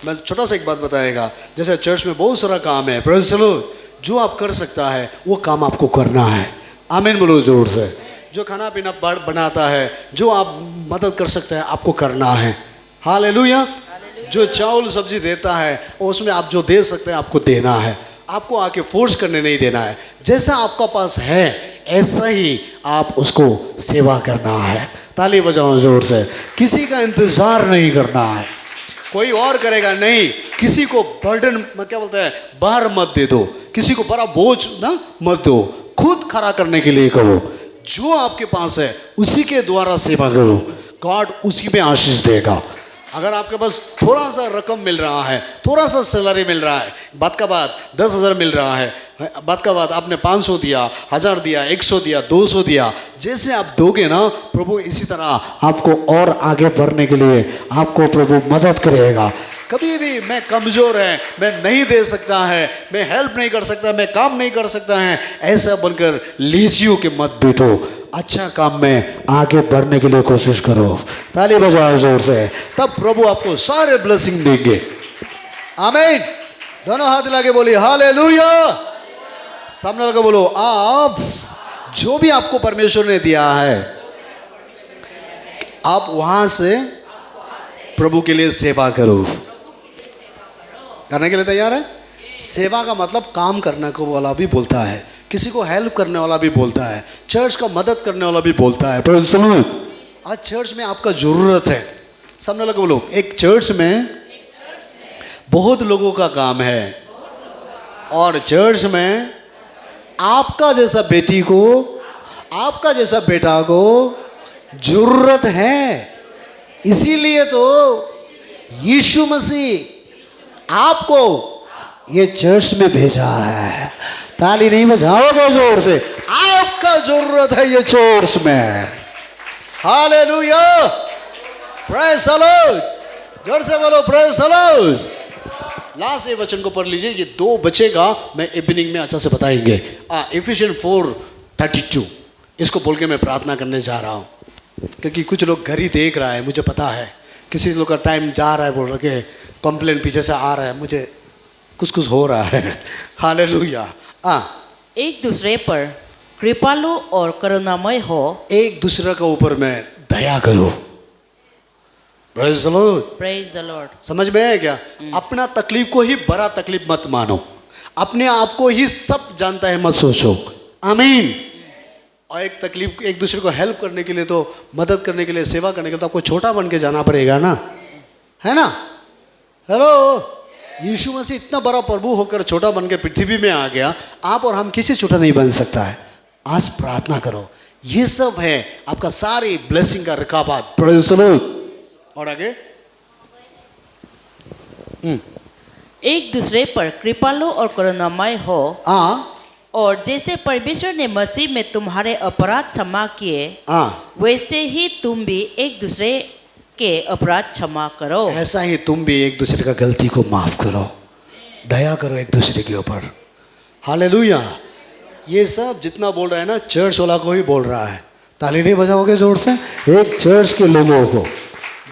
मैं छोटा सा एक बात बताएगा। जैसे चर्च में बहुत सारा काम है, प्रेज़ द लॉर्ड, जो आप कर सकता है वो काम आपको करना है। आमीन बोलो जोर से। जो खाना पीना बनाता है, जो आप मदद कर सकते हैं आपको करना है। हालेलुया। जो चावल सब्जी देता है उसमें आप जो दे सकते हैं आपको देना है। आपको आके फोर्स करने नहीं देना है। जैसा आपका पास है ऐसा ही आप उसको सेवा करना है। ताली बजाओ जोर से। किसी का इंतजार नहीं करना है, कोई और करेगा नहीं। किसी को बर्डन क्या बोलते हैं, बाहर मत दे दो। किसी को बड़ा बोझ ना मत दो। खुद खड़ा करने के लिए करो। जो आपके पास है उसी के द्वारा सेवा करो। गॉड उसी में आशीष देगा। अगर आपके पास थोड़ा सा रकम मिल रहा है, थोड़ा सा सैलरी मिल रहा है, बात का बात 10,000 मिल रहा है, बात का बात आपने 500 दिया, 1000 दिया, 100 दिया, 200 दिया, जैसे आप दोगे ना प्रभु इसी तरह आपको और आगे बढ़ने के लिए आपको प्रभु मदद करेगा। कभी भी मैं कमज़ोर है, मैं नहीं दे सकता है, मैं हेल्प नहीं कर सकता, मैं काम नहीं कर सकता है, ऐसा बनकर लीजियों के मत बैठो। अच्छा काम में आगे बढ़ने के लिए कोशिश करो। ताली बजाओ जोर से। तब प्रभु आपको सारे ब्लेसिंग देंगे। आमीन। दोनों हाथ लगा के बोलिए हालेलुया। सामने लगा बोलो आप जो भी आपको परमेश्वर ने दिया है आप वहां से प्रभु के लिए सेवा करो। करने के लिए तैयार है? सेवा का मतलब काम करने को वाला भी बोलता है, किसी को हेल्प करने वाला भी बोलता है, चर्च का मदद करने वाला भी बोलता है। आज चर्च में आपका जरूरत है। सामने लगा बोलो एक चर्च में बहुत लोगों का काम है और चर्च में आपका जैसा बेटी को, आपका जैसा बेटा को जरूरत है। इसीलिए तो यीशु मसीह आपको ये चर्च में भेजा है। ताली नहीं बजाओगे जोर से। आपका जरूरत है ये चर्च में। हालेलुया। Praise the Lord. जोर से बोलो प्रेज़ द लॉर्ड। लास्ट ये वचन को पढ़ लीजिए, ये 2 बचेगा, मैं इवनिंग में अच्छा से बताएंगे। इफिशियंस 4:32 इसको बोल के मैं प्रार्थना करने जा रहा हूँ, क्योंकि कुछ लोग घर ही देख रहा है, मुझे पता है। किसी लोग का टाइम जा रहा है, बोल रहे कंप्लेन पीछे से आ रहा है, मुझे कुछ हो रहा है। हालेलुया। एक दूसरे पर कृपालु और करुणामय हो। एक दूसरे के ऊपर में दया करो। Praise the Lord. Praise the Lord. समझ में है क्या? अपना तकलीफ को ही बड़ा तकलीफ मत मानो। अपने आप को ही सब जानता है मत सोचो। आमीन। और एक तकलीफ, एक दूसरे को हेल्प करने के लिए, तो मदद करने के लिए, सेवा करने के लिए तो आपको छोटा बन के जाना पड़ेगा ना, है ना? हेलो। यीशु मसीह इतना बड़ा प्रभु होकर छोटा बन के पृथ्वी में आ गया। आप और हम किसी छोटा नहीं बन सकता है। आज प्रार्थना करो। ये सब है आपका सारी ब्लेसिंग का रिकाबात। Praise the Lord. और आगे एक दूसरे पर कृपालु और करुणामय हो, और जैसे परमेश्वर ने मसीह में तुम्हारे अपराध क्षमा किए, वैसे ही तुम भी एक दूसरे के अपराध क्षमा करो। ऐसा ही तुम भी एक दूसरे का गलती को माफ करो, दया करो एक दूसरे के ऊपर। हालेलुया। ये सब जितना बोल रहा है ना, चर्च वाला को ही बोल रहा है। ताली नहीं बजाओगे जोर से? एक चर्च के लोगों को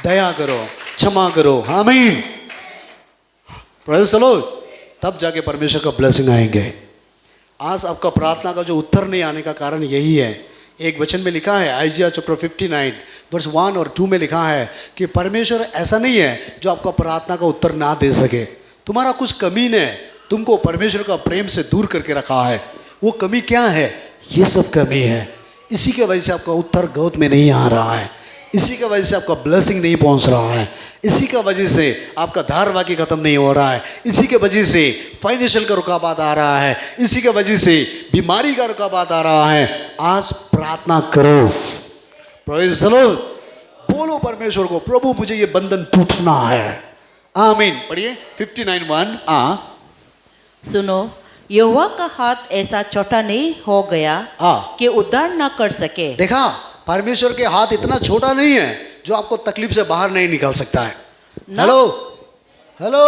दया करो, क्षमा करो। आमीन। Praise the Lord. तब जाके परमेश्वर का ब्लेसिंग आएंगे। आज आपका प्रार्थना का जो उत्तर नहीं आने का कारण यही है। एक वचन में लिखा है, आइजिया चैप्टर 59 वर्स 1 और 2 में लिखा है कि परमेश्वर ऐसा नहीं है जो आपका प्रार्थना का उत्तर ना दे सके। तुम्हारा कुछ कमी ने तुमको परमेश्वर का प्रेम से दूर करके रखा है। वो कमी क्या है? ये सब कमी है। इसी के वजह से आपका उत्तर गोद में नहीं आ रहा है, इसी का वजह से आपका ब्लेसिंग नहीं पहुंच रहा है, इसी का वजह से आपका धारवाकी खत्म नहीं हो रहा है, इसी के वजह से फाइनेंशियल का रुकावट आ रहा है, इसी के वजह से बीमारी का रुकावट आ रहा है। आज प्रार्थना करो, प्रेज़ द लॉर्ड। बोलो परमेश्वर को, प्रभु मुझे ये बंधन टूटना है। आमीन। पढ़िए 59:1। सुनो, यहोवा का हाथ ऐसा छोटा नहीं हो गया कि उद्धार न कर सके। देखा, परमेश्वर के हाथ इतना छोटा नहीं है जो आपको तकलीफ से बाहर नहीं निकाल सकता है। हेलो हेलो,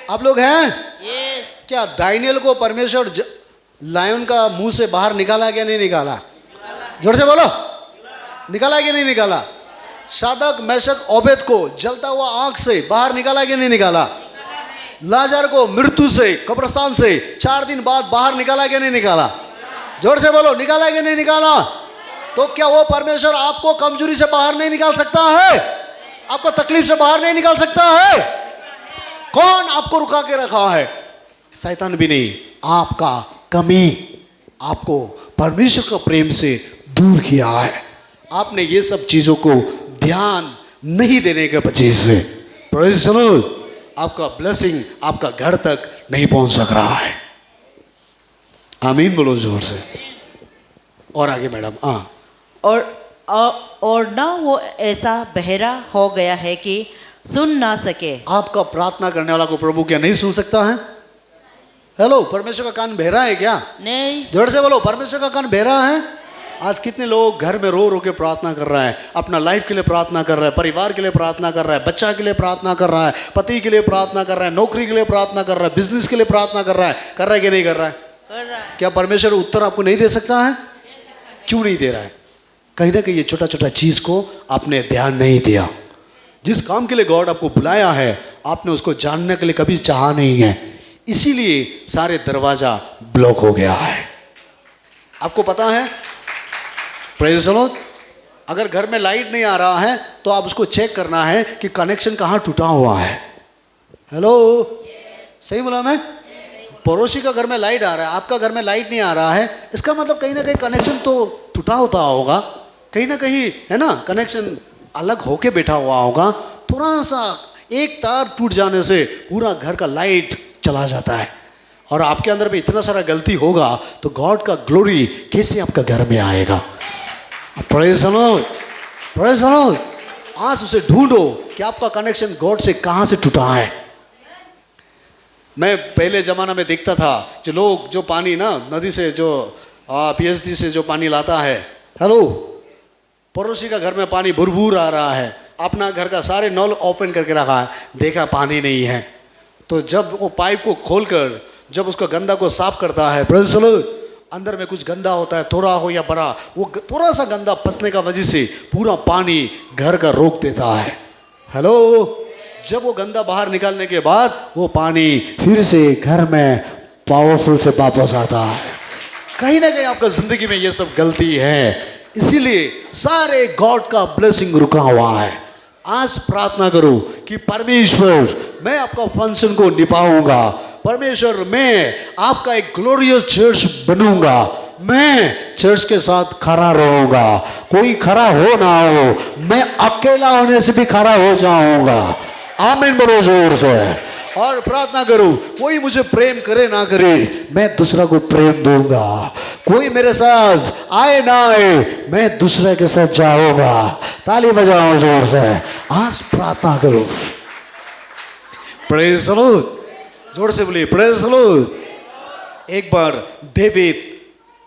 आप लोग हैं? यस। क्या दानिएल को परमेश्वर लायन का मुंह से बाहर निकाला क्या नहीं निकाला? जोर से बोलो, निकाला क्या नहीं निकाला? शादक मेशक ओबेद को जलता हुआ आंख से बाहर निकाला क्या नहीं निकाला? लाजर को मृत्यु से, कब्रिस्तान से 4 दिन बाद बाहर निकाला क्या नहीं निकाला? जोर से बोलो, निकाला क्या नहीं निकाला? तो क्या वो परमेश्वर आपको कमजोरी से बाहर नहीं निकाल सकता है? आपको तकलीफ से बाहर नहीं निकाल सकता है? कौन आपको रुका के रखा है? शैतान भी नहीं। आपका कमी आपको परमेश्वर का प्रेम से दूर किया है। आपने ये सब चीजों को ध्यान नहीं देने के वजह से प्रेज़ द लॉर्ड, आपका ब्लेसिंग आपका घर तक नहीं पहुंच सक रहा है। आमीन बोलो जोर से। और आगे मैडम। और ना वो ऐसा बहरा हो गया है कि सुन ना सके। आपका प्रार्थना करने वाला को प्रभु क्या नहीं सुन सकता है? हेलो, परमेश्वर का कान बहरा है क्या? नहीं। जोर से बोलो, परमेश्वर का कान बहरा है। आज कितने लोग घर में रो रो के प्रार्थना कर रहा है, अपना लाइफ के लिए प्रार्थना कर रहा है, परिवार के लिए प्रार्थना कर रहा है, बच्चा के लिए प्रार्थना कर रहा है, पति के लिए प्रार्थना कर रहा है, नौकरी के लिए प्रार्थना कर रहा है, बिजनेस के लिए प्रार्थना कर रहा है कि नहीं कर रहा है? कर रहा है। क्या परमेश्वर उत्तर आपको नहीं दे सकता है? क्यों नहीं दे रहा है? कहीं ना कहीं ये छोटा छोटा चीज को आपने ध्यान नहीं दिया। जिस काम के लिए गॉड आपको बुलाया है, आपने उसको जानने के लिए कभी चाहा नहीं है, इसीलिए सारे दरवाजा ब्लॉक हो गया है। आपको पता है, प्रेज़ द लॉर्ड, अगर घर में लाइट नहीं आ रहा है तो आप उसको चेक करना है कि कनेक्शन कहाँ टूटा हुआ है। हेलो, सही बोला मैं? पड़ोसी का घर में लाइट आ रहा है, आपका घर में लाइट नहीं आ रहा है, इसका मतलब कहीं ना कहीं कनेक्शन तो टूटा होता होगा, कहीं ना कहीं, है ना, कनेक्शन अलग होके बैठा हुआ होगा। थोड़ा सा एक तार टूट जाने से पूरा घर का लाइट चला जाता है। और आपके अंदर में इतना सारा गलती होगा तो गॉड का ग्लोरी कैसे आपका घर में आएगा? Praise the Lord, praise the Lord. आज उसे ढूंढो कि आपका कनेक्शन गॉड से कहाँ से टूटा है। मैं पहले ज़माना में देखता था जो लोग जो पानी ना नदी से जो पीएचडी से जो पानी लाता है, हेलो, पड़ोसी का घर में पानी भुरभुर आ रहा है, अपना घर का सारे नल ओपन करके रखा है, देखा पानी नहीं है, तो जब वो पाइप को खोलकर जब उसका गंदा को साफ करता है, प्रेज़ द लॉर्ड, अंदर में कुछ गंदा होता है, थोड़ा हो या बड़ा, वो थोड़ा सा गंदा फंसने का वजह से पूरा पानी घर का रोक देता है। हेलो, जब वो गंदा बाहर निकालने के बाद वो पानी फिर से घर में पावरफुल से वापस आता है। कहीं ना कहीं आपका जिंदगी में ये सब गलती है, इसीलिए सारे गॉड का ब्लेसिंग रुका हुआ है। आज प्रार्थना करो कि परमेश्वर, मैं आपका फंक्शन को निभाऊंगा, परमेश्वर, मैं आपका एक ग्लोरियस चर्च बनूंगा, मैं चर्च के साथ खड़ा रहूंगा, कोई खड़ा हो ना हो, मैं अकेला होने से भी खड़ा हो जाऊंगा। आमीन बोलो जोर से। और प्रार्थना करो, कोई मुझे प्रेम करे ना करे, मैं दूसरा को प्रेम दूंगा, कोई मेरे साथ आए ना आए, मैं दूसरे के साथ जाऊंगा। ताली बजाओ जोर से। आज प्रार्थना करो, प्रेज़ द लॉर्ड। जोर से बोलिए प्रेज़ द लॉर्ड। एक बार डेविड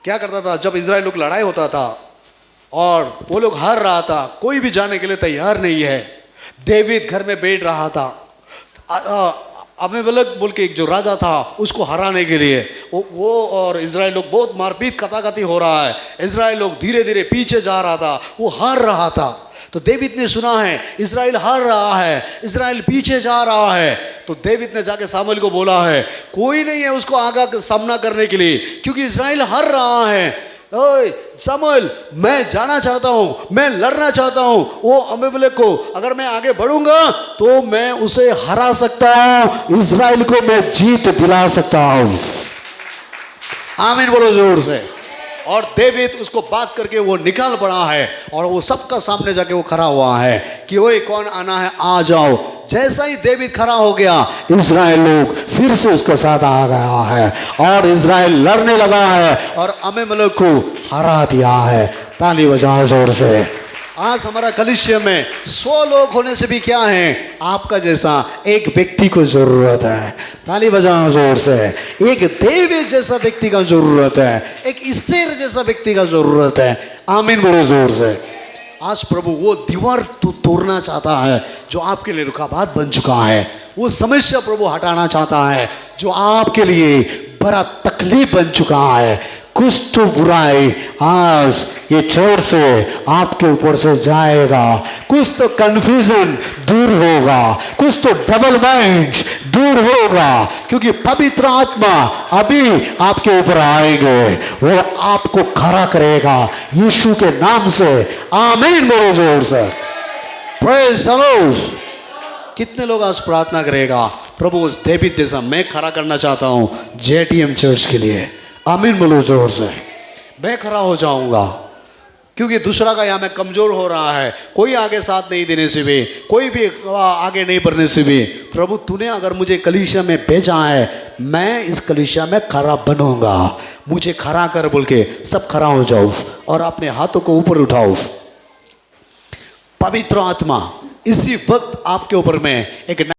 क्या करता था, जब इजराइल लोग लड़ाई होता था और वो लोग हार रहा था, कोई भी जाने के लिए तैयार नहीं है, डेविड घर में बैठ रहा था। अबीमेलेक बोल के एक जो राजा था, उसको हराने के लिए वो और इजराइल लोग बहुत मारपीट कताकती हो रहा है। इजराइल लोग धीरे धीरे पीछे जा रहा था, वो हार रहा था। तो डेविड ने सुना है इजराइल हार रहा है, इजराइल पीछे जा रहा है। तो डेविड ने जाके सामुएल को बोला है कोई नहीं है उसको आगे सामना करने के लिए, क्योंकि इजराइल हार रहा है। ओए सामुएल, मैं जाना चाहता हूँ, मैं लड़ना चाहता हूँ वो अबीमेलेक को। अगर मैं आगे बढ़ूंगा तो मैं उसे हरा सकता हूँ, इजराइल को मैं जीत दिला सकता हूँ। आमीन बोलो जोर से। और डेविड उसको बात करके वो निकाल पड़ा है और वो सबका सामने जाके वो खड़ा हुआ है कि ओए कौन आना है आ जाओ। जैसा ही डेविड खड़ा हो गया, इजराइल लोग फिर से उसके साथ आ गया है और इजराइल लड़ने लगा है और अबीमेलेक को हरा दिया है। ताली बजाओ जोर से। आज हमारा कलीसिया में 100 लोग होने से भी क्या है, आपका जैसा एक व्यक्ति को जरूरत है। ताली बजाओ जोर से। एक डेविड जैसा व्यक्ति का जरूरत है, एक एस्थेर जैसा व्यक्ति का जरूरत है। आमीन बोलो जोर से। आज प्रभु वो दीवार तोड़ना चाहता है जो आपके लिए रुकावट बन चुका है। वो समस्या प्रभु हटाना चाहता है जो आपके लिए बड़ा तकलीफ बन चुका है। कुछ तो बुराई आज ये चोट से आपके ऊपर से जाएगा, कुछ तो कंफ्यूजन दूर होगा, कुछ तो डबल माइंड दूर होगा, क्योंकि पवित्र आत्मा अभी आपके ऊपर आएंगे, वो आपको खड़ा करेगा यीशु के नाम से। आमीन बोलो जोर से। Praise the Lord. कितने लोग आज प्रार्थना करेगा प्रभु उस डेविड जैसा मैं खड़ा करना चाहता हूं जेटीएम चर्च के लिए। आमीन बोलो जोर से। मैं खड़ा हो जाऊंगा क्योंकि दूसरा का यहाँ में कमजोर हो रहा है, कोई आगे साथ नहीं देने से भी, कोई भी आगे नहीं बढ़ने से भी, प्रभु तूने अगर मुझे कलीसिया में भेजा है, मैं इस कलीसिया में खड़ा बनूंगा, मुझे खड़ा कर बोल के सब खड़ा हो जाओ और अपने हाथों को ऊपर उठाओ। पवित्र आत्मा इसी वक्त आपके ऊपर में एक